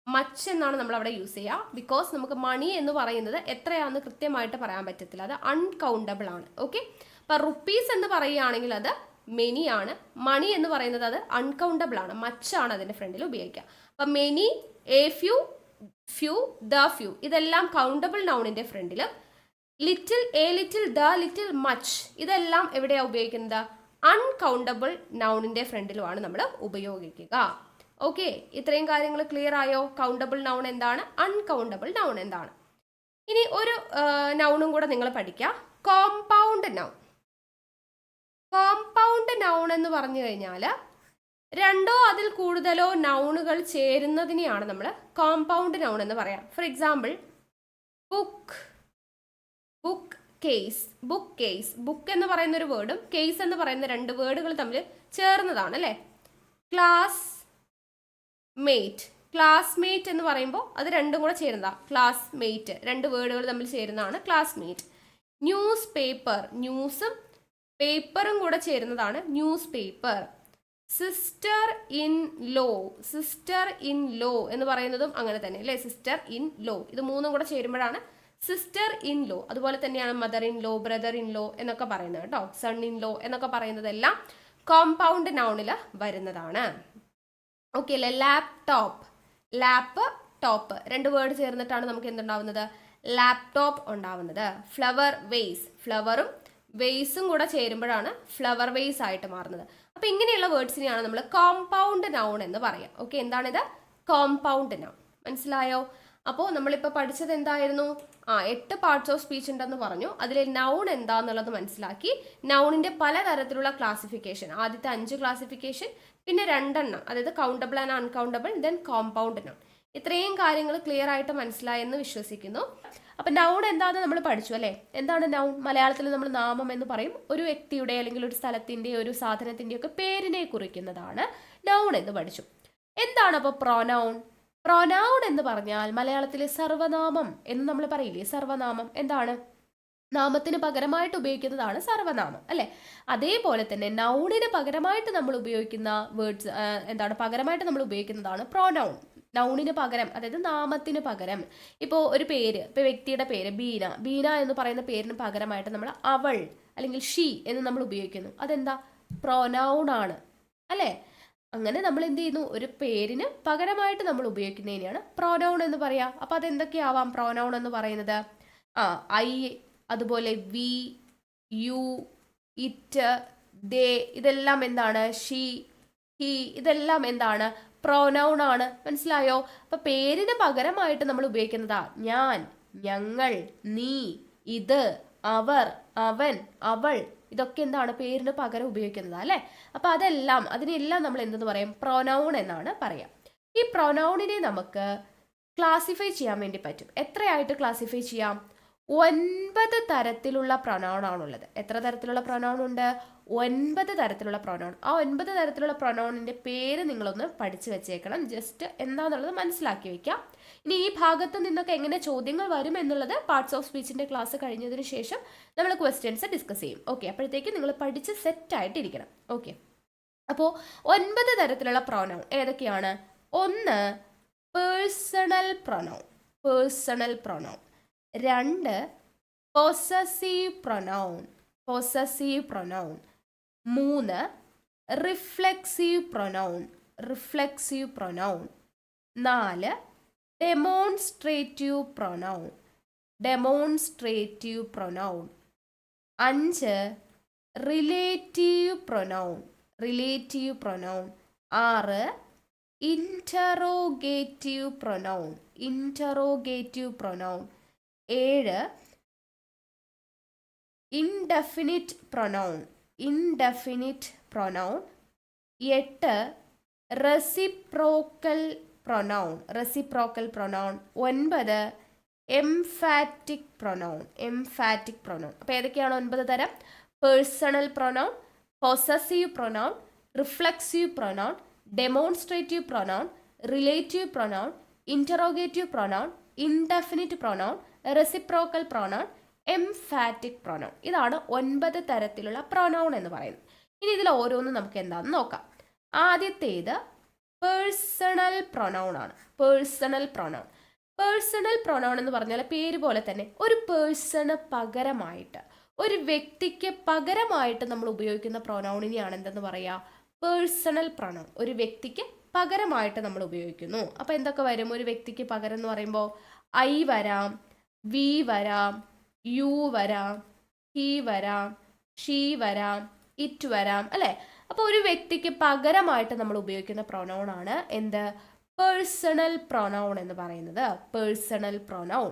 മച്ച് എന്നാണ് നമ്മൾ അവിടെ യൂസ് ചെയ്യുക. ബിക്കോസ് നമുക്ക് മണി എന്ന് പറയുന്നത് എത്രയാണെന്ന് കൃത്യമായിട്ട് പറയാൻ പറ്റത്തില്ല, അത് അൺകൗണ്ടബിൾ ആണ്. ഓക്കെ, അപ്പം റുപ്പീസ് എന്ന് പറയുകയാണെങ്കിൽ അത് മെനി ആണ്. മണി എന്ന് പറയുന്നത് അത് അൺകൗണ്ടബിൾ ആണ്, മച്ചാണ് അതിൻ്റെ ഫ്രണ്ടിൽ ഉപയോഗിക്കുക. അപ്പം many, A few, few, the few ഇതെല്ലാം കൗണ്ടബിൾ നൗണിൻ്റെ ഫ്രണ്ടിൽ. Little, A little, the little, much ഇതെല്ലാം എവിടെയാണ് ഉപയോഗിക്കുന്നത്, അൺകൗണ്ടബിൾ നൗണിൻ്റെ ഫ്രണ്ടിലുമാണ് നമ്മൾ ഉപയോഗിക്കുക. ഓക്കെ, ഇത്രയും കാര്യങ്ങൾ ക്ലിയർ ആയോ? കൗണ്ടബിൾ നൗൺ എന്താണ്, അൺകൗണ്ടബിൾ നൗൺ എന്താണ്. ഇനി ഒരു നൗണും കൂടെ നിങ്ങൾ പഠിക്കുക, കോമ്പൗണ്ട് നൗൺ. കോമ്പൗണ്ട് നൗൺ എന്ന് പറഞ്ഞു കഴിഞ്ഞാൽ 2 അതിൽ കൂടുതലോ നൗണുകൾ ചേരുന്നതിനെയാണ് നമ്മൾ കോമ്പൗണ്ട് നൗൺ എന്ന് പറയാം. For example book, book case, book case. Book എന്ന് പറയുന്ന ഒരു വേർഡും കേസ് എന്ന് പറയുന്ന 2 വേർഡുകൾ തമ്മിൽ ചേർന്നതാണ് അല്ലേ. ക്ലാസ് മേറ്റ്, ക്ലാസ്മേറ്റ് എന്ന് പറയുമ്പോൾ അത് 2 കൂടെ ചേരുന്നതാണ്. ക്ലാസ്മേറ്റ് 2 വേർഡുകൾ തമ്മിൽ ചേരുന്നതാണ് ക്ലാസ്മേറ്റ്. ന്യൂസ് പേപ്പർ, ന്യൂസും പേപ്പറും കൂടെ ചേരുന്നതാണ് news paper. Sister in law, sister in law എന്ന് പറയുന്നതും അങ്ങനെ തന്നെ അല്ലേ. സിസ്റ്റർ ഇൻ ലോ ഇത് 3 കൂടെ ചേരുമ്പോഴാണ് സിസ്റ്റർ ഇൻ ലോ. അതുപോലെ തന്നെയാണ് mother in law, brother in law എന്നൊക്കെ പറയുന്നത് കേട്ടോ. സൺ ഇൻ ലോ എന്നൊക്കെ പറയുന്നതെല്ലാം കോമ്പൗണ്ട് നൗണിൽ വരുന്നതാണ്. ഓക്കെ അല്ലേ. ലാപ്ടോപ്പ്, ലാപ്പ്, ടോപ്പ് 2 വേർഡ് ചേർന്നിട്ടാണ് നമുക്ക് എന്തുണ്ടാവുന്നത്, ലാപ്ടോപ്പ് ഉണ്ടാവുന്നത്. ഫ്ലവർ വേസ്, ഫ്ലവറും വേസും കൂടെ ചേരുമ്പോഴാണ് ഫ്ലവർ വേസ് ആയിട്ട് മാറുന്നത്. അപ്പം ഇങ്ങനെയുള്ള വേർഡ്സിനെയാണ് നമ്മൾ കോമ്പൗണ്ട് നൗൺ എന്ന് പറയാം. ഓക്കെ, എന്താണിത്, കോമ്പൗണ്ട് നൗൺ. മനസ്സിലായോ? അപ്പോൾ നമ്മളിപ്പോൾ പഠിച്ചത് എന്തായിരുന്നു, 8 പാർട്സ് ഓഫ് സ്പീച്ച് ഉണ്ടെന്ന് പറഞ്ഞു. അതിൽ നൗൺ എന്താന്നുള്ളത് മനസ്സിലാക്കി. നൗണിൻ്റെ പലതരത്തിലുള്ള ക്ലാസിഫിക്കേഷൻ, ആദ്യത്തെ 5 ക്ലാസിഫിക്കേഷൻ, പിന്നെ 2 എണ്ണം, അതായത് countable and uncountable, then compound noun. ഇത്രയും കാര്യങ്ങൾ ക്ലിയർ ആയിട്ട് മനസ്സിലായെന്ന് വിശ്വസിക്കുന്നു. അപ്പം നൗൺ എന്താണെന്ന് നമ്മൾ പഠിച്ചു അല്ലേ. എന്താണ് നൗൺ? മലയാളത്തിൽ നമ്മൾ നാമം എന്ന് പറയും. ഒരു വ്യക്തിയുടെ അല്ലെങ്കിൽ ഒരു സ്ഥലത്തിൻ്റെ, ഒരു സാധനത്തിൻ്റെ ഒക്കെ പേരിനെ കുറിക്കുന്നതാണ് നൗൺ എന്ന് പഠിച്ചു. എന്താണ് അപ്പോൾ പ്രൊനൗൺ? പ്രൊനൗൺ എന്ന് പറഞ്ഞാൽ മലയാളത്തിൽ സർവനാമം എന്ന് നമ്മൾ പറയില്ലേ. സർവനാമം എന്താണ്? നാമത്തിന് പകരമായിട്ട് ഉപയോഗിക്കുന്നതാണ് സർവനാമം അല്ലേ. അതേപോലെ തന്നെ നൗണിന് പകരമായിട്ട് നമ്മൾ ഉപയോഗിക്കുന്ന വേർഡ്സ് എന്താണ്, പകരമായിട്ട് നമ്മൾ ഉപയോഗിക്കുന്നതാണ് പ്രൊനൗൺ. നൗണിന് പകരം, അതായത് നാമത്തിന് പകരം. ഇപ്പോൾ ഒരു പേര്, ഇപ്പോൾ വ്യക്തിയുടെ പേര് ബീന, ബീന എന്ന് പറയുന്ന പേരിന് പകരമായിട്ട് നമ്മൾ അവൾ അല്ലെങ്കിൽ ഷീ എന്ന് നമ്മൾ ഉപയോഗിക്കുന്നു. അതെന്താ, പ്രൊനൗൺ ആണ് അല്ലേ. അങ്ങനെ നമ്മൾ എന്ത് ചെയ്യുന്നു, ഒരു പേരിന് പകരമായിട്ട് നമ്മൾ ഉപയോഗിക്കുന്നതിനെയാണ് പ്രൊനൗൺ എന്ന് പറയാം. അപ്പോൾ അതെന്തൊക്കെയാവാം പ്രൊനൗൺ എന്ന് പറയുന്നത്? ഐ, അതുപോലെ വി, യു, ഇറ്റ്, ദേ ഇതെല്ലാം എന്താണ്, ഷീ, ഹി ഇതെല്ലാം എന്താണ്, പ്രൊനൗൺ ആണ്. മനസ്സിലായോ? അപ്പൊ പേരിന് പകരമായിട്ട് നമ്മൾ ഉപയോഗിക്കുന്നതാ ഞാൻ, ഞങ്ങൾ, നീ, ഇത്, അവർ, അവൻ, അവൾ ഇതൊക്കെ എന്താണ്, പേരിന് പകരം ഉപയോഗിക്കുന്നതാ അല്ലേ. അപ്പൊ അതെല്ലാം, അതിനെല്ലാം നമ്മൾ എന്തെന്ന് പറയും, പ്രൊനൗൺ എന്നാണ് പറയാം. ഈ പ്രൊനൗണിനെ നമുക്ക് ക്ലാസിഫൈ ചെയ്യാൻ വേണ്ടി പറ്റും. എത്രയായിട്ട് ക്ലാസിഫൈ ചെയ്യാം? 9 തരത്തിലുള്ള പ്രൊനൗൺ ആണുള്ളത്. എത്ര തരത്തിലുള്ള പ്രൊനൗൺ ഉണ്ട്? 9 തരത്തിലുള്ള പ്രൊനൗൺ. ആ 9 തരത്തിലുള്ള പ്രൊനൗണിന്റെ പേര് നിങ്ങളൊന്ന് പഠിച്ചു വെച്ചേക്കണം. ജസ്റ്റ് എന്താണെന്നുള്ളത് മനസ്സിലാക്കി വെക്കാം. ഇനി ഈ ഭാഗത്ത് നിന്നൊക്കെ എങ്ങനെ ചോദ്യങ്ങൾ വരും എന്നുള്ളത് പാർട്സ് ഓഫ് സ്പീച്ചിന്റെ ക്ലാസ് കഴിഞ്ഞതിന് ശേഷം നമ്മൾ ക്വസ്റ്റ്യൻസ് ഡിസ്കസ് ചെയ്യും. ഓക്കെ, അപ്പോഴത്തേക്ക് നിങ്ങൾ പഠിച്ച് സെറ്റായിട്ടിരിക്കണം. ഓക്കെ, അപ്പോൾ 9 തരത്തിലുള്ള പ്രൊനൗൺ ഏതൊക്കെയാണ്? 1 personal pronoun, personal pronoun. 2 possessive pronoun, possessive pronoun. 3 reflexive pronoun, reflexive pronoun. 4 demonstrative pronoun, demonstrative pronoun. 5 relative pronoun, relative pronoun. 6 interrogative pronoun, interrogative pronoun. 7 indefinite pronoun, indefinite pronoun. 8 reciprocal pronoun, reciprocal pronoun. 9 emphatic pronoun, emphatic pronoun. അപ്പോൾ ഏതൊക്കെയാണ് 9 തരം? Personal pronoun, possessive pronoun, reflexive pronoun, demonstrative pronoun, relative pronoun, interrogative pronoun, indefinite pronoun, reciprocal pronoun, emphatic pronoun. ഇതാണ് 9 തരത്തിലുള്ള pronoun എന്ന് പറയുന്നത്. ഇനി ഇതിൽ ഓരോന്നും നമുക്ക് എന്താണെന്ന് നോക്കാം. ആദ്യത്തേത് പേഴ്സണൽ പ്രൊനൗൺ ആണ്. പേഴ്സണൽ പ്രൊനൗൺ, പേഴ്സണൽ പ്രൊനൗൺ എന്ന് പറഞ്ഞാൽ പേര് പോലെ തന്നെ ഒരു പേഴ്സണ് പകരമായിട്ട്, ഒരു വ്യക്തിക്ക് പകരമായിട്ട് നമ്മൾ ഉപയോഗിക്കുന്ന പ്രൊനൗണിനെയാണ് എന്തെന്ന് പറയുക? Personal pronoun. ഒരു വ്യക്തിക്ക് പകരമായിട്ട് നമ്മൾ ഉപയോഗിക്കുന്നു. അപ്പോൾ എന്തൊക്കെ വരും? ഒരു വ്യക്തിക്ക് പകരം എന്ന് പറയുമ്പോൾ ഐ വരാം, വി വരാം, യു വരാം, ഹി വരാം, ഷീ വരാം, ഇറ്റ് വരാം, അല്ലേ? അപ്പോൾ ഒരു വ്യക്തിക്ക് പകരമായിട്ട് നമ്മൾ ഉപയോഗിക്കുന്ന പ്രൊനൗൺ ആണ് എന്ത്? പേഴ്സണൽ പ്രൊനൗൺ എന്ന് പറയുന്നത്. Personal pronoun.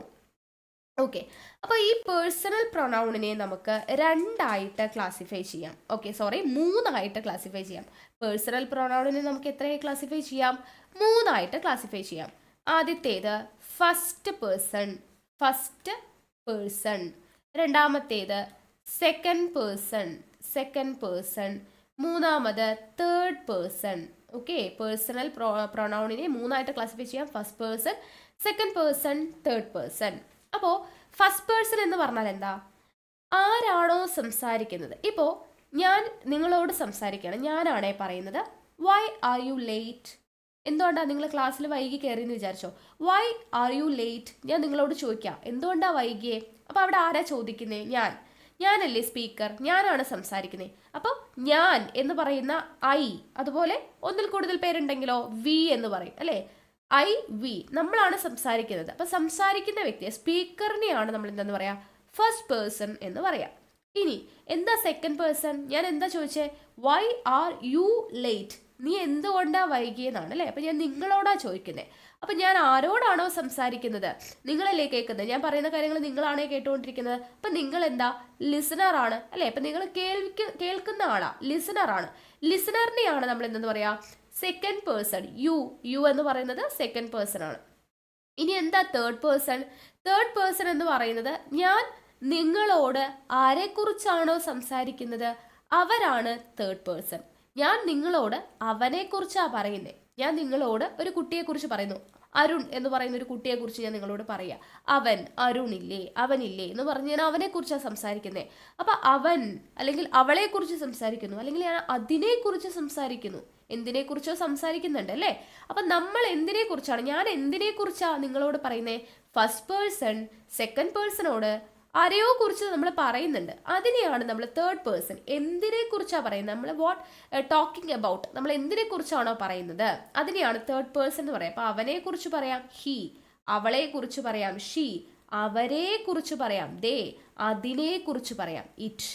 ഓക്കെ, അപ്പോൾ ഈ പേഴ്സണൽ പ്രൊനൗണിനെ നമുക്ക് 2ആയിട്ട് ക്ലാസിഫൈ ചെയ്യാം. ഓക്കെ, സോറി, 3ആയിട്ട് ക്ലാസിഫൈ ചെയ്യാം. പേഴ്സണൽ പ്രൊനൗണിനെ നമുക്ക് എത്രയായി ക്ലാസിഫൈ ചെയ്യാം? 3ആയിട്ട് ക്ലാസിഫൈ ചെയ്യാം. ആദ്യത്തേത് ഫസ്റ്റ് പേഴ്സൺ, ഫസ്റ്റ് പേഴ്സൺ. രണ്ടാമത്തേത് സെക്കൻഡ് പേഴ്സൺ, സെക്കൻഡ് പേഴ്സൺ. മൂന്നാമത് തേർഡ് പേഴ്സൺ. ഓക്കെ, പേഴ്സണൽ പ്രൊനൗണിനെ 3ആയിട്ട് ക്ലാസിഫൈ ചെയ്യാം. First person, second person, third person. അപ്പോൾ ഫസ്റ്റ് പേഴ്സൺ എന്ന് പറഞ്ഞാൽ എന്താ? ആരാണോ സംസാരിക്കുന്നത്. ഇപ്പോൾ ഞാൻ നിങ്ങളോട് സംസാരിക്കുകയാണ്, ഞാനാണേ പറയുന്നത് വൈ ആർ യു ലേറ്റ്? എന്തുകൊണ്ടാണ് നിങ്ങൾ ക്ലാസ്സിൽ വൈകി കയറിയെന്ന് വിചാരിച്ചോ? Why are you late? ഞാൻ നിങ്ങളോട് ചോദിക്കാം എന്തുകൊണ്ടാണ് വൈകിയേ? അപ്പോൾ അവിടെ ആരാ ചോദിക്കുന്നത്? ഞാനല്ലേ സ്പീക്കർ, ഞാനാണ് സംസാരിക്കുന്നത്. അപ്പോൾ ഞാൻ എന്ന് പറയുന്ന ഐ, അതുപോലെ ഒന്നിൽ കൂടുതൽ പേരുണ്ടെങ്കിലോ വി എന്ന് പറയും, അല്ലേ? ഐ, വി, നമ്മളാണ് സംസാരിക്കുന്നത്. അപ്പം സംസാരിക്കുന്ന വ്യക്തിയെ, സ്പീക്കറിനെയാണ് നമ്മൾ എന്താന്ന് പറയാ? ഫസ്റ്റ് പേഴ്സൺ എന്ന് പറയാം. ഇനി എന്താ സെക്കൻഡ് പേഴ്സൺ? ഞാൻ എന്താ ചോദിച്ചേ? Why are you late? നീ എന്തുകൊണ്ടാ വൈകിയെന്നാണ്, അല്ലേ? അപ്പം ഞാൻ നിങ്ങളോടാ ചോദിക്കുന്നത്. അപ്പം ഞാൻ ആരോടാണോ സംസാരിക്കുന്നത്? നിങ്ങളല്ലേ കേൾക്കുന്നത്. ഞാൻ പറയുന്ന കാര്യങ്ങൾ നിങ്ങളാണേ കേട്ടുകൊണ്ടിരിക്കുന്നത്. അപ്പം നിങ്ങൾ എന്താ? ലിസണർ ആണ്, അല്ലേ? അപ്പം നിങ്ങൾ കേൾക്കുന്ന ആളാ, ലിസണർ ആണ്. ലിസണറിനെയാണ് നമ്മൾ എന്തെന്ന് പറയാ? Second person. യു എന്ന് പറയുന്നത് സെക്കൻഡ് പേഴ്സൺ ആണ്. ഇനി എന്താ തേർഡ് പേഴ്സൺ? തേർഡ് പേഴ്സൺ എന്ന് പറയുന്നത് ഞാൻ നിങ്ങളോട് ആരെക്കുറിച്ചാണോ സംസാരിക്കുന്നത് അവരാണ് തേർഡ് പേഴ്സൺ. ഞാൻ നിങ്ങളോട് അവനെക്കുറിച്ചാണ് പറയുന്നത്. ഞാൻ നിങ്ങളോട് ഒരു കുട്ടിയെക്കുറിച്ച് പറയുന്നു, അരുൺ എന്ന് പറയുന്ന ഒരു കുട്ടിയെക്കുറിച്ച് ഞാൻ നിങ്ങളോട് പറയാം. അവൻ, അരുണില്ലേ, അവനില്ലേ എന്ന് പറഞ്ഞ് ഞാൻ അവനെക്കുറിച്ചാണ് സംസാരിക്കുന്നത്. അപ്പം അവൻ അല്ലെങ്കിൽ അവളെക്കുറിച്ച് സംസാരിക്കുന്നു, അല്ലെങ്കിൽ ഞാൻ അതിനെക്കുറിച്ച് സംസാരിക്കുന്നു. എന്തിനെക്കുറിച്ചോ സംസാരിക്കുന്നുണ്ട്, അല്ലേ? അപ്പം നമ്മൾ എന്തിനെക്കുറിച്ചാണ്, ഞാൻ എന്തിനെക്കുറിച്ചാണ് നിങ്ങളോട് പറയുന്നത്? ഫസ്റ്റ് പേഴ്സൺ സെക്കൻഡ് പേഴ്സണോട് ആരെയോ കുറിച്ച് നമ്മൾ പറയുന്നുണ്ട്. അതിനെയാണ് നമ്മൾ തേർഡ് പേഴ്സൺ. എന്തിനെക്കുറിച്ചാണ് പറയുന്നത്? നമ്മൾ ടോക്കിംഗ് അബൌട്ട്, നമ്മൾ എന്തിനെക്കുറിച്ചാണോ പറയുന്നത് അതിനെയാണ് തേർഡ് പേഴ്സൺ എന്ന് പറയാം. അപ്പോൾ അവനെക്കുറിച്ച് പറയാം ഹി, അവളെക്കുറിച്ച് പറയാം ഷീ, അവരെക്കുറിച്ച് പറയാം ദേ, അതിനെക്കുറിച്ച് പറയാം ഇറ്റ്.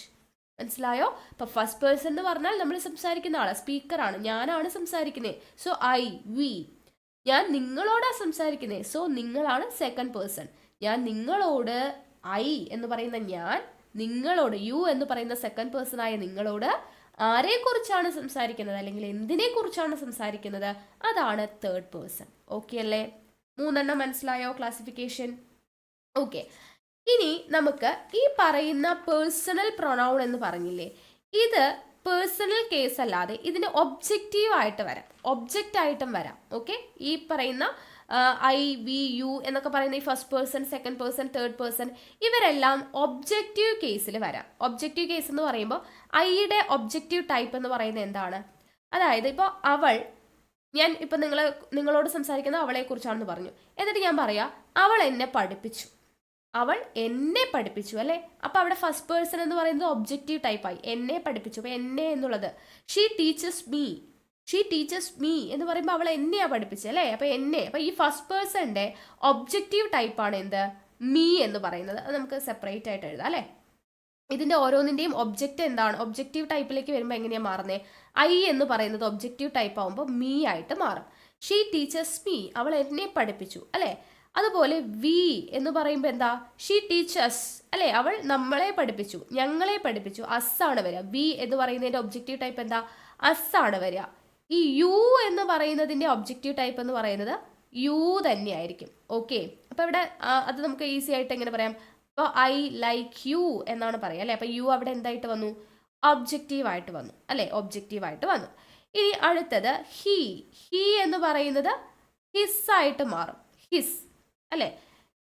മനസ്സിലായോ? അപ്പോൾ ഫസ്റ്റ് പേഴ്സൺ എന്ന് പറഞ്ഞാൽ നമ്മൾ സംസാരിക്കുന്ന ആളാണ്, സ്പീക്കറാണ്, ഞാനാണ് സംസാരിക്കുന്നത്. So I, we. ഞാൻ നിങ്ങളോടാണ് സംസാരിക്കുന്നത്. സോ നിങ്ങളാണ് സെക്കൻഡ് പേഴ്സൺ. ഞാൻ നിങ്ങളോട്, ഐ എന്ന് പറയുന്ന ഞാൻ നിങ്ങളോട്, യു എന്ന് പറയുന്ന സെക്കൻഡ് പേഴ്സൺ ആയ നിങ്ങളോട് ആരെക്കുറിച്ചാണ് സംസാരിക്കുന്നത് അല്ലെങ്കിൽ എന്തിനെക്കുറിച്ചാണ് സംസാരിക്കുന്നത് അതാണ് തേർഡ് പേഴ്സൺ. ഓക്കെ അല്ലേ? 3 മനസ്സിലായോ ക്ലാസിഫിക്കേഷൻ? ഓക്കെ, ഇനി നമുക്ക് ഈ പറയുന്ന പേഴ്സണൽ പ്രൊനൗൺ എന്ന് പറഞ്ഞില്ലേ, ഇത് പേഴ്സണൽ കേസ് അല്ലാതെ ഇതിന് ഒബ്ജക്റ്റീവ് ആയിട്ട് വരാം, ഒബ്ജക്റ്റ് ആയിട്ടും വരാം. ഓക്കെ, ഈ പറയുന്ന ഐ, വി, യു എന്നൊക്കെ പറയുന്ന ഈ first person, second person, third person ഇവരെല്ലാം ഒബ്ജക്റ്റീവ് കേസിൽ വരാം. ഒബ്ജക്റ്റീവ് കേസ് എന്ന് പറയുമ്പോൾ ഐയുടെ ഒബ്ജക്റ്റീവ് ടൈപ്പ് എന്ന് പറയുന്നത് എന്താണ്? അതായത് ഇപ്പോൾ അവൾ, ഞാൻ ഇപ്പം നിങ്ങളോട് സംസാരിക്കുന്നത് അവളെക്കുറിച്ചാണെന്ന് പറഞ്ഞു. എന്നിട്ട് ഞാൻ പറയാം അവൾ എന്നെ പഠിപ്പിച്ചു, അവൾ എന്നെ പഠിപ്പിച്ചു, അല്ലേ? അപ്പോൾ അവിടെ ഫസ്റ്റ് പേഴ്സൺ എന്ന് പറയുന്നത് ഒബ്ജക്റ്റീവ് ടൈപ്പായി, എന്നെ പഠിപ്പിച്ചു. അപ്പോൾ എന്നെ എന്നുള്ളത് she teachers me, she teachers me എന്ന് പറയുമ്പോൾ അവൾ എന്നെയാണ് പഠിപ്പിച്ചത്, അല്ലേ? അപ്പോൾ എന്നെ, അപ്പോൾ ഈ ഫസ്റ്റ് പേഴ്സണിൻ്റെ ഒബ്ജക്റ്റീവ് ടൈപ്പാണ് എന്ത്? മീ എന്ന് പറയുന്നത്. അത് നമുക്ക് സെപ്പറേറ്റ് ആയിട്ട് എഴുതാം, അല്ലേ? ഇതിന്റെ ഓരോന്നിന്റെയും ഒബ്ജക്റ്റ് എന്താണ്? ഒബ്ജക്റ്റീവ് ടൈപ്പിലേക്ക് വരുമ്പോൾ എങ്ങനെയാ മാറുന്നത്? ഐ എന്ന് പറയുന്നത് ഒബ്ജക്റ്റീവ് ടൈപ്പ് ആവുമ്പോൾ മീ ആയിട്ട് മാറും. ഷീ ടീച്ചേഴ്സ് മീ, അവൾ എന്നെ പഠിപ്പിച്ചു അല്ലെ. അതുപോലെ വി എന്ന് പറയുമ്പോൾ എന്താ? ഷീ ടീച്ചേഴ്സ് അല്ലെ, അവൾ നമ്മളെ പഠിപ്പിച്ചു, ഞങ്ങളെ പഠിപ്പിച്ചു. അസ് ആണ് വരിക. വി എന്ന് പറയുന്നതിന്റെ ഒബ്ജക്റ്റീവ് ടൈപ്പ് എന്താ? അസ് ആണ് വരിക. ഈ യു എന്ന് പറയുന്നതിന്റെ ഒബ്ജക്റ്റീവ് ടൈപ്പ് എന്ന് പറയുന്നത് യു തന്നെയായിരിക്കും. ഓക്കെ, അപ്പൊ ഇവിടെ അത് നമുക്ക് ഈസി ആയിട്ട് എങ്ങനെ പറയാം? അപ്പോൾ ഐ ലൈക്ക് യു എന്നാണ് പറയുക അല്ലെ. അപ്പൊ യു അവിടെ എന്തായിട്ട് വന്നു? ഒബ്ജക്റ്റീവായിട്ട് വന്നു അല്ലെ, ഒബ്ജക്റ്റീവായിട്ട് വന്നു. ഇനി അടുത്തത് ഹി. ഹി എന്ന് പറയുന്നത് ഹിസ് ആയിട്ട് മാറും, ഹിസ് അല്ലെ.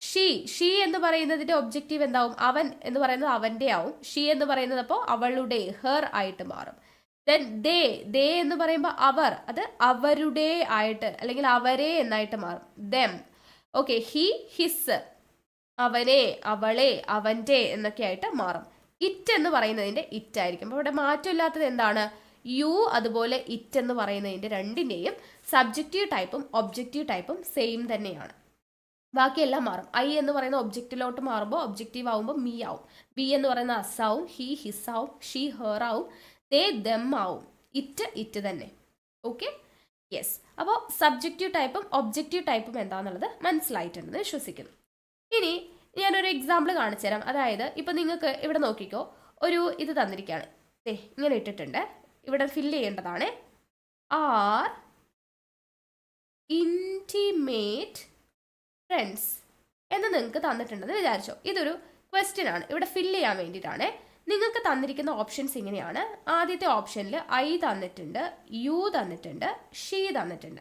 ഷീ എന്ന് പറയുന്നതിന്റെ ഒബ്ജക്റ്റീവ് എന്താവും? അവൻ എന്ന് പറയുന്നത് അവന്റെ ആവും. ഷീ എന്ന് പറയുന്നത് അപ്പോൾ അവളുടെ, ഹെർ ആയിട്ട് മാറും. ദെൻ ദേ എന്ന് പറയുമ്പോൾ അവർ, അത് അവരുടെ ആയിട്ട് അല്ലെങ്കിൽ അവരെ എന്നായിട്ട് മാറും. ദെം. ഓക്കെ, ഹി ഹിസ്, അവനെ, അവളെ, അവന്റെ എന്നൊക്കെ ആയിട്ട് മാറും. ഇറ്റ് എന്ന് പറയുന്നതിന്റെ ഇറ്റ് ആയിരിക്കും. അപ്പോൾ ഇവിടെ മാറ്റമില്ലാത്തത് എന്താണ്? യു അതുപോലെ ഇറ്റ് എന്ന് പറയുന്നതിന്റെ രണ്ടിന്റെയും സബ്ജക്റ്റീവ് ടൈപ്പും ഒബ്ജക്റ്റീവ് ടൈപ്പും സെയിം തന്നെയാണ്. ബാക്കിയെല്ലാം മാറും. ഐ എന്ന് പറയുന്ന ഒബ്ജക്റ്റിലോട്ട് മാറുമ്പോൾ ഒബ്ജക്റ്റീവ് ആവുമ്പോൾ മീ ആവും. ബി എന്ന് പറയുന്ന അസ് ആവും. ഹി ഹിസ് ആവും. ഷീ ഹെർ ആവും. ദേ ദം ആവും. ഇറ്റ് തന്നെ. Okay, yes. അപ്പോൾ സബ്ജക്റ്റീവ് ടൈപ്പും ഒബ്ജക്റ്റീവ് ടൈപ്പും എന്താണെന്നുള്ളത് മനസ്സിലായിട്ടുണ്ടെന്ന് വിശ്വസിക്കുന്നു. ഇനി ഞാനൊരു എക്സാമ്പിൾ കാണിച്ചു തരാം. അതായത് ഇപ്പം നിങ്ങൾക്ക് ഇവിടെ നോക്കിക്കോ, ഒരു ഇത് തന്നിരിക്കുകയാണ്, ഇങ്ങനെ ഇട്ടിട്ടുണ്ട്. ഇവിടെ ഫില്ല് ചെയ്യേണ്ടതാണ്. ആർ ഇന്റിമേറ്റ് ഫ്രണ്ട്സ് എന്ന് നിങ്ങൾക്ക് തന്നിട്ടുണ്ടെന്ന് വിചാരിച്ചോ. ഇതൊരു ക്വസ്റ്റ്യൻ ആണ്, ഇവിടെ ഫില്ല് ചെയ്യാൻ വേണ്ടിയിട്ടാണ്. നിങ്ങൾക്ക് തന്നിരിക്കുന്ന ഓപ്ഷൻസ് ഇങ്ങനെയാണ്. ആദ്യത്തെ ഓപ്ഷനിൽ ഐ തന്നിട്ടുണ്ട്, യു തന്നിട്ടുണ്ട്, ഷീ തന്നിട്ടുണ്ട്.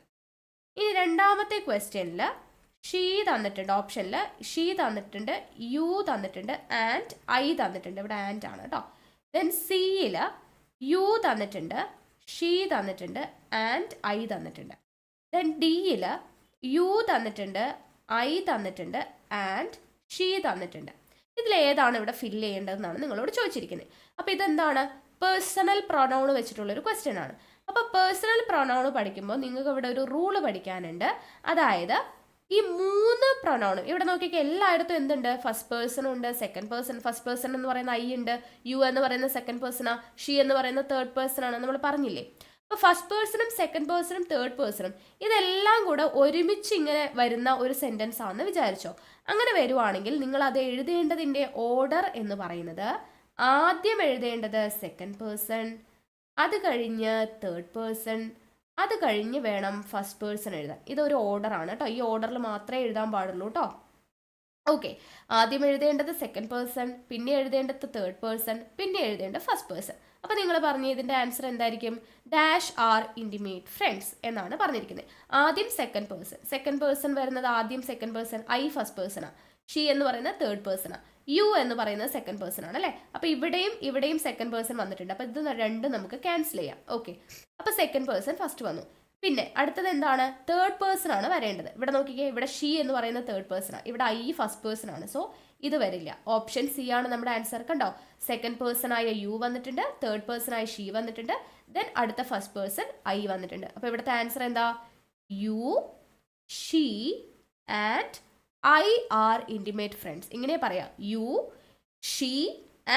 ഇനി രണ്ടാമത്തെ ക്വസ്റ്റ്യനിൽ ഷീ തന്നിട്ടുണ്ട്, ഓപ്ഷനിൽ ഷീ തന്നിട്ടുണ്ട്, യു തന്നിട്ടുണ്ട്, ആൻഡ് ഐ തന്നിട്ടുണ്ട്. ഇവിടെ ആൻഡ് ആണ് കേട്ടോ. ദെൻ സിയിൽ യു തന്നിട്ടുണ്ട്, ഷീ തന്നിട്ടുണ്ട്, ആൻഡ് ഐ തന്നിട്ടുണ്ട്. ദെൻ ഡിയിൽ യു തന്നിട്ടുണ്ട്, ഐ തന്നിട്ടുണ്ട്, ആൻഡ് ഷീ തന്നിട്ടുണ്ട്. ഇതിലേതാണ് ഇവിടെ ഫില്ല് ചെയ്യേണ്ടതെന്നാണ് നിങ്ങളോട് ചോദിച്ചിരിക്കുന്നത്. അപ്പോൾ ഇതെന്താണ്? പേഴ്സണൽ പ്രൊനൗൺ വെച്ചിട്ടുള്ളൊരു ക്വസ്റ്റ്യൻ ആണ്. അപ്പോൾ പേഴ്സണൽ പ്രൊനൗൺ പഠിക്കുമ്പോൾ നിങ്ങൾക്ക് ഇവിടെ ഒരു റൂള് പഠിക്കാനുണ്ട്. അതായത് ഈ 3 പ്രൊനൗണും ഇവിടെ നോക്കിയൊക്കെ എല്ലായിടത്തും എന്തുണ്ട്? ഫസ്റ്റ് പേഴ്സൺ ഉണ്ട്, സെക്കൻഡ് പേഴ്സൺ. ഫസ്റ്റ് പേഴ്സൺ എന്ന് പറയുന്ന ഐ ഉണ്ട്, യു എന്ന് പറയുന്ന സെക്കൻഡ് പേഴ്സണാ, ഷീ എന്ന് പറയുന്ന തേർഡ് പേഴ്സൺ ആണ് നമ്മൾ പറഞ്ഞില്ലേ. അപ്പോൾ ഫസ്റ്റ് പേഴ്സണും സെക്കൻഡ് പേഴ്സണും തേർഡ് പേഴ്സണും ഇതെല്ലാം കൂടെ ഒരുമിച്ച് ഇങ്ങനെ വരുന്ന ഒരു സെൻറ്റൻസ് ആണെന്ന് വിചാരിച്ചോ. അങ്ങനെ വരുവാണെങ്കിൽ നിങ്ങൾ അത് എഴുതേണ്ടതിൻ്റെ ഓർഡർ എന്ന് പറയുന്നത് ആദ്യം എഴുതേണ്ടത് സെക്കൻഡ് പേഴ്സൺ, അത് കഴിഞ്ഞ് തേർഡ് പേഴ്സൺ, അത് കഴിഞ്ഞ് വേണം ഫസ്റ്റ് പേഴ്സൺ എഴുതാൻ. ഇതൊരു ഓർഡറാണ് കേട്ടോ. ഈ ഓർഡറിൽ മാത്രമേ എഴുതാൻ പാടുള്ളൂ കേട്ടോ. ഓക്കെ, ആദ്യം എഴുതേണ്ടത് സെക്കൻഡ് പേഴ്സൺ, പിന്നെ എഴുതേണ്ടത് തേർഡ് പേഴ്സൺ, പിന്നെ എഴുതേണ്ടത് ഫസ്റ്റ് പേഴ്സൺ. അപ്പോൾ നിങ്ങൾ പറഞ്ഞ ഇതിൻ്റെ ആൻസർ എന്തായിരിക്കും? ഡാഷ് ആർ ഇൻറ്റിമേറ്റ് ഫ്രണ്ട്സ് എന്നാണ് പറഞ്ഞിരിക്കുന്നത്. ആദ്യം സെക്കൻഡ് പേഴ്സൺ വരുന്നത് ആദ്യം സെക്കൻഡ് പേഴ്സൺ, ഐ ഫസ്റ്റ് പേഴ്സണാണ്, ഷീ എന്ന് പറയുന്നത് തേർഡ് പേഴ്സണാണ്, യു എന്ന് പറയുന്നത് സെക്കൻഡ് പേഴ്സൺ ആണ് അല്ലേ. അപ്പോൾ ഇവിടെയും സെക്കൻഡ് പേഴ്സൺ വന്നിട്ടുണ്ട്. അപ്പോൾ ഇത് രണ്ടും നമുക്ക് ക്യാൻസൽ ചെയ്യാം. ഓക്കെ, അപ്പോൾ സെക്കൻഡ് പേഴ്സൺ ഫസ്റ്റ് വന്നു. പിന്നെ അടുത്തത് എന്താണ്? തേർഡ് പേഴ്സൺ ആണ് വരേണ്ടത്. ഇവിടെ നോക്കിക്കേ, ഇവിടെ ഷീ എന്ന് പറയുന്ന തേർഡ് പേഴ്സൺ ആണ്, ഇവിടെ ഐ ഫസ്റ്റ് പേഴ്സൺ ആണ്. സോ ഇത് വരില്ല. ഓപ്ഷൻ സി ആണ് നമ്മുടെ ആൻസർ. കണ്ടോ, സെക്കൻഡ് പേഴ്സൺ ആയ യു വന്നിട്ടുണ്ട്, തേർഡ് പേഴ്സൺ ആയ ഷീ വന്നിട്ടുണ്ട്, ദെൻ അടുത്ത ഫസ്റ്റ് പേഴ്സൺ ഐ വന്നിട്ടുണ്ട്. അപ്പോൾ ഇവിടുത്തെ ആൻസർ എന്താ? You, she and I are intimate friends. ഇങ്ങനെ പറയാം, you, she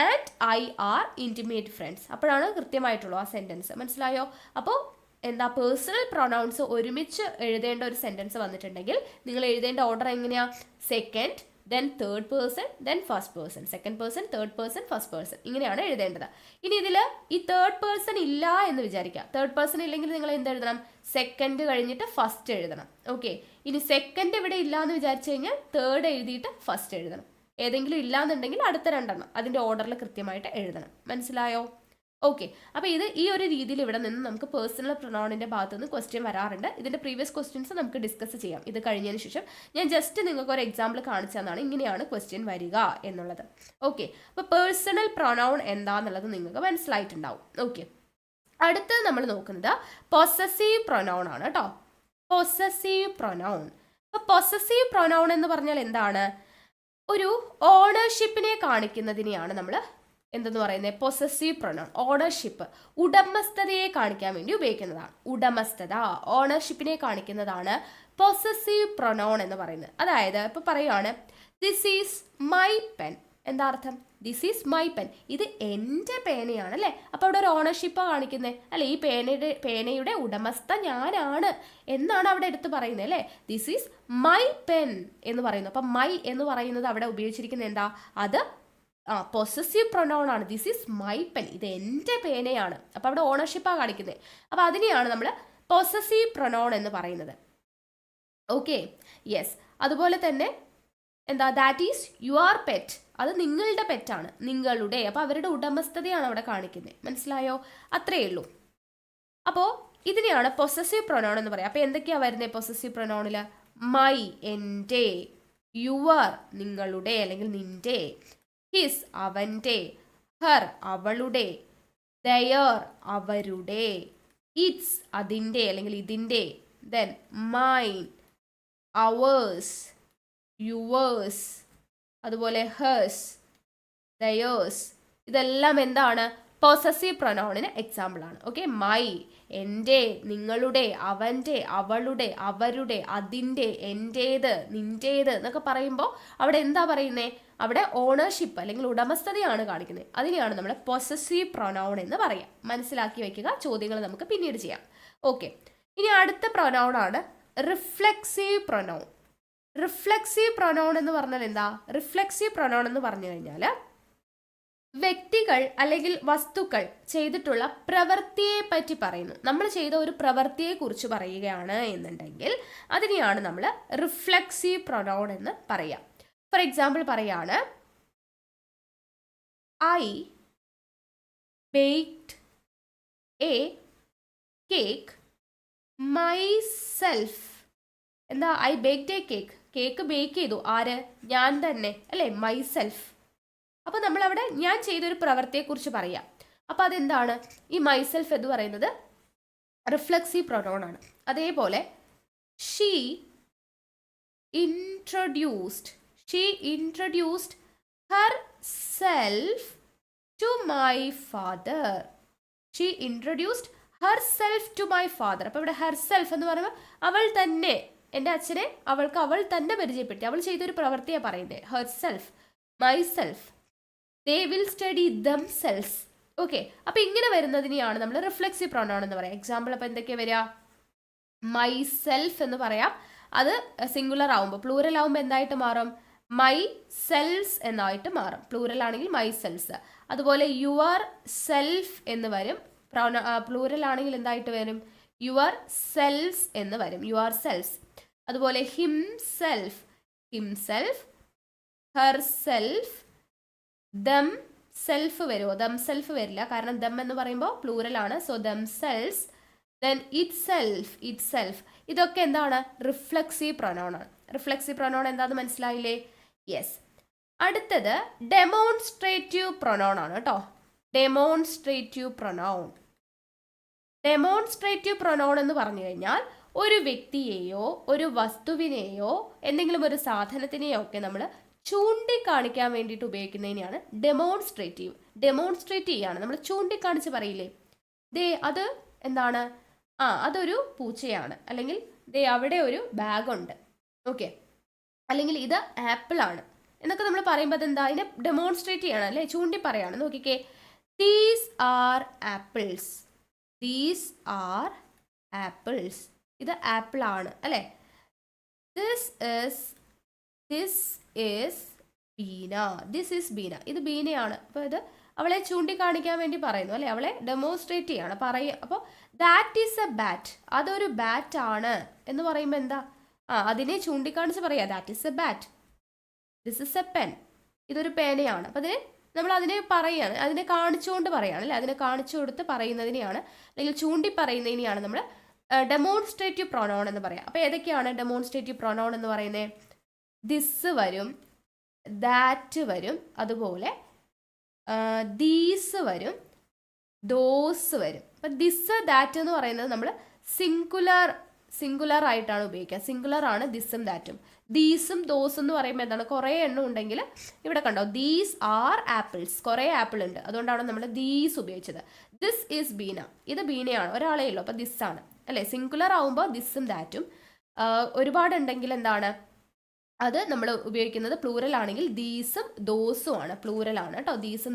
and I are intimate friends. അപ്പോഴാണ് കൃത്യമായിട്ടുള്ളൂ ആ സെൻറ്റൻസ്. മനസ്സിലായോ? അപ്പോൾ എന്താ, പേഴ്സണൽ പ്രൊനൗൺസ് ഒരുമിച്ച് എഴുതേണ്ട ഒരു സെൻറ്റൻസ് വന്നിട്ടുണ്ടെങ്കിൽ നിങ്ങൾ എഴുതേണ്ട ഓർഡർ എങ്ങനെയാ? Second, then third person, then first person, second person, third person, first person, ഇങ്ങനെയാണ് എഴുതേണ്ടത്. ഇനി ഇതിൽ ഈ തേർഡ് പേഴ്സൺ ഇല്ല എന്ന് വിചാരിക്കുക. തേർഡ് പേഴ്സൺ ഇല്ലെങ്കിൽ നിങ്ങൾ എന്തെഴുതണം? സെക്കൻഡ് കഴിഞ്ഞിട്ട് ഫസ്റ്റ് എഴുതണം. ഓക്കെ, ഇനി സെക്കൻഡ് ഇവിടെ ഇല്ല എന്ന് വിചാരിച്ചു കഴിഞ്ഞാൽ തേർഡ് എഴുതിയിട്ട് ഫസ്റ്റ് എഴുതണം. ഏതെങ്കിലും ഇല്ലാന്നുണ്ടെങ്കിൽ അടുത്ത രണ്ടെണ്ണം അതിൻ്റെ ഓർഡറിൽ കൃത്യമായിട്ട് എഴുതണം. മനസ്സിലായോ? ഓക്കെ, അപ്പോൾ ഇത് ഈ ഒരു രീതിയിൽ ഇവിടെ നിന്ന് നമുക്ക് പേഴ്സണൽ പ്രൊനൗണിൻ്റെ ഭാഗത്ത് നിന്ന് ക്വസ്റ്റ്യൻ വരാറുണ്ട്. ഇതിൻ്റെ പ്രീവിയസ് ക്വസ്റ്റ്യൻസ് നമുക്ക് ഡിസ്കസ് ചെയ്യാം. ഇത് കഴിഞ്ഞതിന് ശേഷം ഞാൻ ജസ്റ്റ് നിങ്ങൾക്ക് ഒരു എക്സാമ്പിൾ കാണിച്ചു തന്നാണ് ഇങ്ങനെയാണ് ക്വസ്റ്റ്യൻ വരിക എന്നുള്ളത്. ഓക്കെ, അപ്പോൾ പേഴ്സണൽ പ്രൊനൗൺ എന്താണെന്നുള്ളത് നിങ്ങൾക്ക് മനസ്സിലായിട്ടുണ്ടാവും. ഓക്കെ, അടുത്തത് നമ്മൾ നോക്കുന്നത് പൊസസീവ് പ്രൊനൗൺ ആണ് കേട്ടോ. Possessive pronoun. അപ്പോൾ പൊസസീവ് പ്രൊനൗൺ എന്ന് പറഞ്ഞാൽ എന്താണ്? ഒരു ഓണർഷിപ്പിനെ കാണിക്കുന്നതിനെയാണ് നമ്മൾ എന്തെന്ന് പറയുന്നത്? Possessive pronoun. ഓണർഷിപ്പ്, ഉടമസ്ഥതയെ കാണിക്കാൻ വേണ്ടി ഉപയോഗിക്കുന്നതാണ്. ഉടമസ്ഥത, ഓണർഷിപ്പിനെ കാണിക്കുന്നതാണ് പൊസസീവ് പ്രൊനൗൺ എന്ന് പറയുന്നത്. അതായത് ഇപ്പോൾ പറയുകയാണ് ദിസ് ഈസ് മൈ പെൻ എന്താ അർത്ഥം? ദിസ് ഈസ് മൈ പെൻ, ഇത് എൻ്റെ പേനയാണ് അല്ലേ. അപ്പോൾ അവിടെ ഒരു ഓണർഷിപ്പാണ് കാണിക്കുന്നത് അല്ലേ. ഈ പേനയുടെ ഉടമസ്ഥ ഞാനാണ് എന്നാണ് അവിടെ എടുത്ത് പറയുന്നത് അല്ലേ. ദിസ് ഈസ് മൈ പെൻ എന്ന് പറയുന്നു. അപ്പം മൈ എന്ന് പറയുന്നത് അവിടെ ഉപയോഗിച്ചിരിക്കുന്നത് എന്താ? അത് പൊസസീവ് പ്രൊനൗൺ ആണ്. ദിസ് ഈസ് മൈ പെൻ, ഇത് എൻ്റെ പേനയാണ്. അപ്പോൾ അവിടെ ഓണർഷിപ്പാണ് കാണിക്കുന്നത്. അപ്പോൾ അതിനെയാണ് നമ്മൾ പൊസസീവ് പ്രൊനൗൺ എന്ന് പറയുന്നത്. Okay, yes. അതുപോലെ തന്നെ എന്താ, ദാറ്റ് ഈസ് യുവർ പെറ്റ്, അത് നിങ്ങളുടെ പെറ്റാണ്, നിങ്ങളുടെ. അപ്പോൾ അവരുടെ ഉടമസ്ഥതയാണ് അവിടെ കാണിക്കുന്നത്. മനസ്സിലായോ? അത്രയേ ഉള്ളൂ. അപ്പോൾ ഇതിനെയാണ് പൊസസീവ് പ്രൊനൗൺ എന്ന് പറയുക. അപ്പോൾ എന്തൊക്കെയാണ് വരുന്നത് പൊസസീവ് പ്രൊനൗണിൽ? മൈ എൻ്റെ, യുവർ നിങ്ങളുടെ അല്ലെങ്കിൽ നിന്റെ, ഹിസ് അവൻ്റെ, ഹർ അവളുടെ, ദയർ അവരുടെ, ഇറ്റ്സ് അതിൻ്റെ അല്ലെങ്കിൽ ഇതിൻ്റെ, ദെൻ മൈൻ അവേഴ്സ്, യുവേഴ്സ്, അതുപോലെ ഹേഴ്സ്, ദയേഴ്സ്. ഇതെല്ലാം എന്താണ്? പൊസസീവ് പ്രൊനൗണിന് എക്സാമ്പിൾ ആണ്. ഓക്കെ, മൈ എൻ്റെ, നിങ്ങളുടെ, അവൻ്റെ, അവളുടെ, അവരുടെ, അതിൻ്റെ, എൻ്റേത്, നിൻ്റേത് എന്നൊക്കെ പറയുമ്പോൾ അവിടെ എന്താ പറയുന്നത്? അവിടെ ഓണർഷിപ്പ് അല്ലെങ്കിൽ ഉടമസ്ഥതയാണ് കാണിക്കുന്നത്. അതിനെയാണ് നമ്മൾ പൊസസീവ് പ്രൊനൗൺ എന്ന് പറയാം. മനസ്സിലാക്കി വയ്ക്കുക. ചോദ്യങ്ങൾ നമുക്ക് പിന്നീട് ചെയ്യാം. ഓക്കെ, ഇനി അടുത്ത പ്രൊനൗൺ ആണ് റിഫ്ലെക്സീവ് പ്രൊനൗൺ. റിഫ്ലെക്സീവ് പ്രൊനൗൺ എന്ന് പറഞ്ഞാൽ എന്താ? റിഫ്ലെക്സീവ് പ്രൊനൗൺ എന്ന് പറഞ്ഞു കഴിഞ്ഞാൽ വ്യക്തികൾ അല്ലെങ്കിൽ വസ്തുക്കൾ ചെയ്തിട്ടുള്ള പ്രവൃത്തിയെ പറ്റി പറയുന്നു. നമ്മൾ ചെയ്ത ഒരു പ്രവൃത്തിയെ കുറിച്ച് പറയുകയാണ് എന്നുണ്ടെങ്കിൽ അതിനെയാണ് നമ്മൾ റിഫ്ലെക്സീവ് പ്രൊനൗൺ എന്ന് പറയാം. ഫോർ എക്സാമ്പിൾ പറയാണ്, I baked a cake myself. എന്താ? I baked a cake, cake bake ചെയ്തു. ആര്? ഞാൻ തന്നെ അല്ലേ, മൈസെൽഫ്. അപ്പോൾ നമ്മളവിടെ ഞാൻ ചെയ്തൊരു പ്രവൃത്തിയെക്കുറിച്ച് പറയാം. അപ്പോൾ അതെന്താണ്? ഈ മൈസെൽഫ് എന്ന് പറയുന്നത് റിഫ്ലെക്സീവ് പ്രൊനൗൺ ആണ്. അതേപോലെ she introduced herself to my father. She introduced herself to my father. അപ്പോൾ ഇവിടെ ഹർ സെൽഫ് എന്ന് പറയുമ്പോൾ അവൾ തന്നെ, എൻ്റെ അച്ഛനെ അവൾ തന്നെ പരിചയപ്പെടുത്തി. അവൾ ചെയ്തൊരു പ്രവൃത്തിയാണ് പറയുന്നത്. Har self, my self, they will study themselves. Okay, അപ്പോൾ ഇങ്ങനെ വരുന്നതിനെയാണ് നമ്മൾ റിഫ്ലെക്സീവ് പ്രൊനൗൺ എന്ന് പറയാം. എക്സാമ്പിൾ അപ്പോൾ എന്തൊക്കെയാണ് വരിക? മൈ സെൽഫ് എന്ന് പറയാം. അത് സിംഗുലർ ആവുമ്പോൾ, പ്ലൂറൽ ആവുമ്പോൾ എന്തായിട്ട് മാറും? മൈ സെൽസ് എന്നായിട്ട് മാറും. പ്ലൂറൽ ആണെങ്കിൽ മൈ സെൽസ്. അതുപോലെ യുവർ സെൽഫ് എന്ന് വരും. പ്ലൂറൽ ആണെങ്കിൽ എന്തായിട്ട് വരും? യുവർ സെൽസ് എന്ന് വരും. Yourselves. അതുപോലെ himself, herself, them self വരുമോ? ദം സെൽഫ് വരില്ല, കാരണം ദം എന്ന് പറയുമ്പോൾ പ്ലൂറൽ ആണ്. So dum cells, then it self. ഇതൊക്കെ എന്താണ്? റിഫ്ലെക്സീവ് പ്രൊനൗൺ ആണ്. റിഫ്ലെക്സീവ് പ്രൊനൗൺ എന്താണെന്ന് മനസ്സിലായില്ലേ? യെസ്. അടുത്തത് ഡെമോൺസ്ട്രേറ്റീവ് പ്രൊനൗൺ ആണ് കേട്ടോ. ഡെമോൺസ്ട്രേറ്റീവ് പ്രൊനൗൺ എന്ന് പറഞ്ഞു കഴിഞ്ഞാൽ ഒരു വ്യക്തിയെയോ ഒരു വസ്തുവിനെയോ എന്തെങ്കിലും ഒരു സാധനത്തിനെയോ ഒക്കെ നമ്മൾ ചൂണ്ടിക്കാണിക്കാൻ വേണ്ടിയിട്ട് ഉപയോഗിക്കുന്നതിനെയാണ് ഡെമോൺസ്ട്രേറ്റീവ്. ഡെമോൺസ്ട്രേറ്റ് ചെയ്യാണ്, നമ്മൾ ചൂണ്ടിക്കാണിച്ച് പറയില്ലേ, ദേ അത് എന്താണ്, അതൊരു പൂച്ചയാണ്, അല്ലെങ്കിൽ ദേ അവിടെ ഒരു ബാഗുണ്ട്, ഓക്കെ, അല്ലെങ്കിൽ ഇത് ആപ്പിൾ ആണ് എന്നൊക്കെ നമ്മൾ പറയുമ്പോൾ അതെന്താ, അതിനെ ഡെമോൺസ്ട്രേറ്റ് ചെയ്യണം അല്ലേ, ചൂണ്ടി പറയാണ്. നോക്കിക്കേ, ദീസ് ആർ ആപ്പിൾസ്, ഇത് ആപ്പിൾ ആണ് അല്ലേ. ദിസ് ഈസ് ബീന, ഇത് ബീനയാണ്. അപ്പോൾ ഇത് അവളെ ചൂണ്ടിക്കാണിക്കാൻ വേണ്ടി പറയുന്നു അല്ലേ, അവളെ ഡെമോൺസ്ട്രേറ്റ് ചെയ്യാണ് അപ്പോൾ ദാറ്റ് ഈസ് എ ബാറ്റ്, അതൊരു ബാറ്റ് ആണ് എന്ന് പറയുമ്പോൾ എന്താ, അതിനെ ചൂണ്ടിക്കാണിച്ച് പറയാം, that is A bat, this is A pen, ഇതൊരു പേനയാണ്. അപ്പോൾ നമ്മൾ അതിനെ പറയാണ്, അതിനെ കാണിച്ചുകൊണ്ട് പറയാണ് അല്ലേ, അതിനെ കാണിച്ചു കൊടുത്ത് പറയുന്നതിനെയാണ്, അല്ലെങ്കിൽ ചൂണ്ടി പറയുന്നതിനെയാണ് നമ്മൾ ഡെമോൺസ്ട്രേറ്റീവ് പ്രൊനൗൺ എന്ന് പറയാം. അപ്പോൾ ഏതൊക്കെയാണ് ഡെമോൺസ്ട്രേറ്റീവ് പ്രൊനൗൺ എന്ന് പറയുന്നത്? ദിസ് വരും, ദാറ്റ് വരും, അതുപോലെ ദീസ് വരും, ദോസ് വരും. അപ്പം ദിസ് ദാറ്റ് എന്ന് പറയുന്നത് നമ്മൾ സിംഗുലർ ആയിട്ടാണ് ഉപയോഗിക്കുക. സിംഗുലർ ആണ് ദിസും ദാറ്റും. ദീസും ദോസും എന്ന് പറയുമ്പോൾ എന്താണ്, കുറേ എണ്ണം ഉണ്ടെങ്കിൽ ഇവിടെ കണ്ടോ, ദീസ് ആർ ആപ്പിൾസ്, കുറേ ആപ്പിൾ ഉണ്ട്, അതുകൊണ്ടാണ് നമ്മൾ ദീസ് ഉപയോഗിച്ചത്. ദിസ് ഈസ് ബീന, ഇത് ബീനയാണ്, ഒരാളേ ഉള്ളൂ, അപ്പോൾ ദിസ് ആണ് അല്ലേ. സിംഗുലർ ആവുമ്പോൾ ദിസും ദാറ്റും, ഒരുപാടുണ്ടെങ്കിൽ എന്താണ്, അത് നമ്മൾ ഉപയോഗിക്കുന്നത് പ്ലൂറൽ ആണെങ്കിൽ ദീസും ദോസും ആണ്, പ്ലൂറൽ ആണ് കേട്ടോ, ദീസും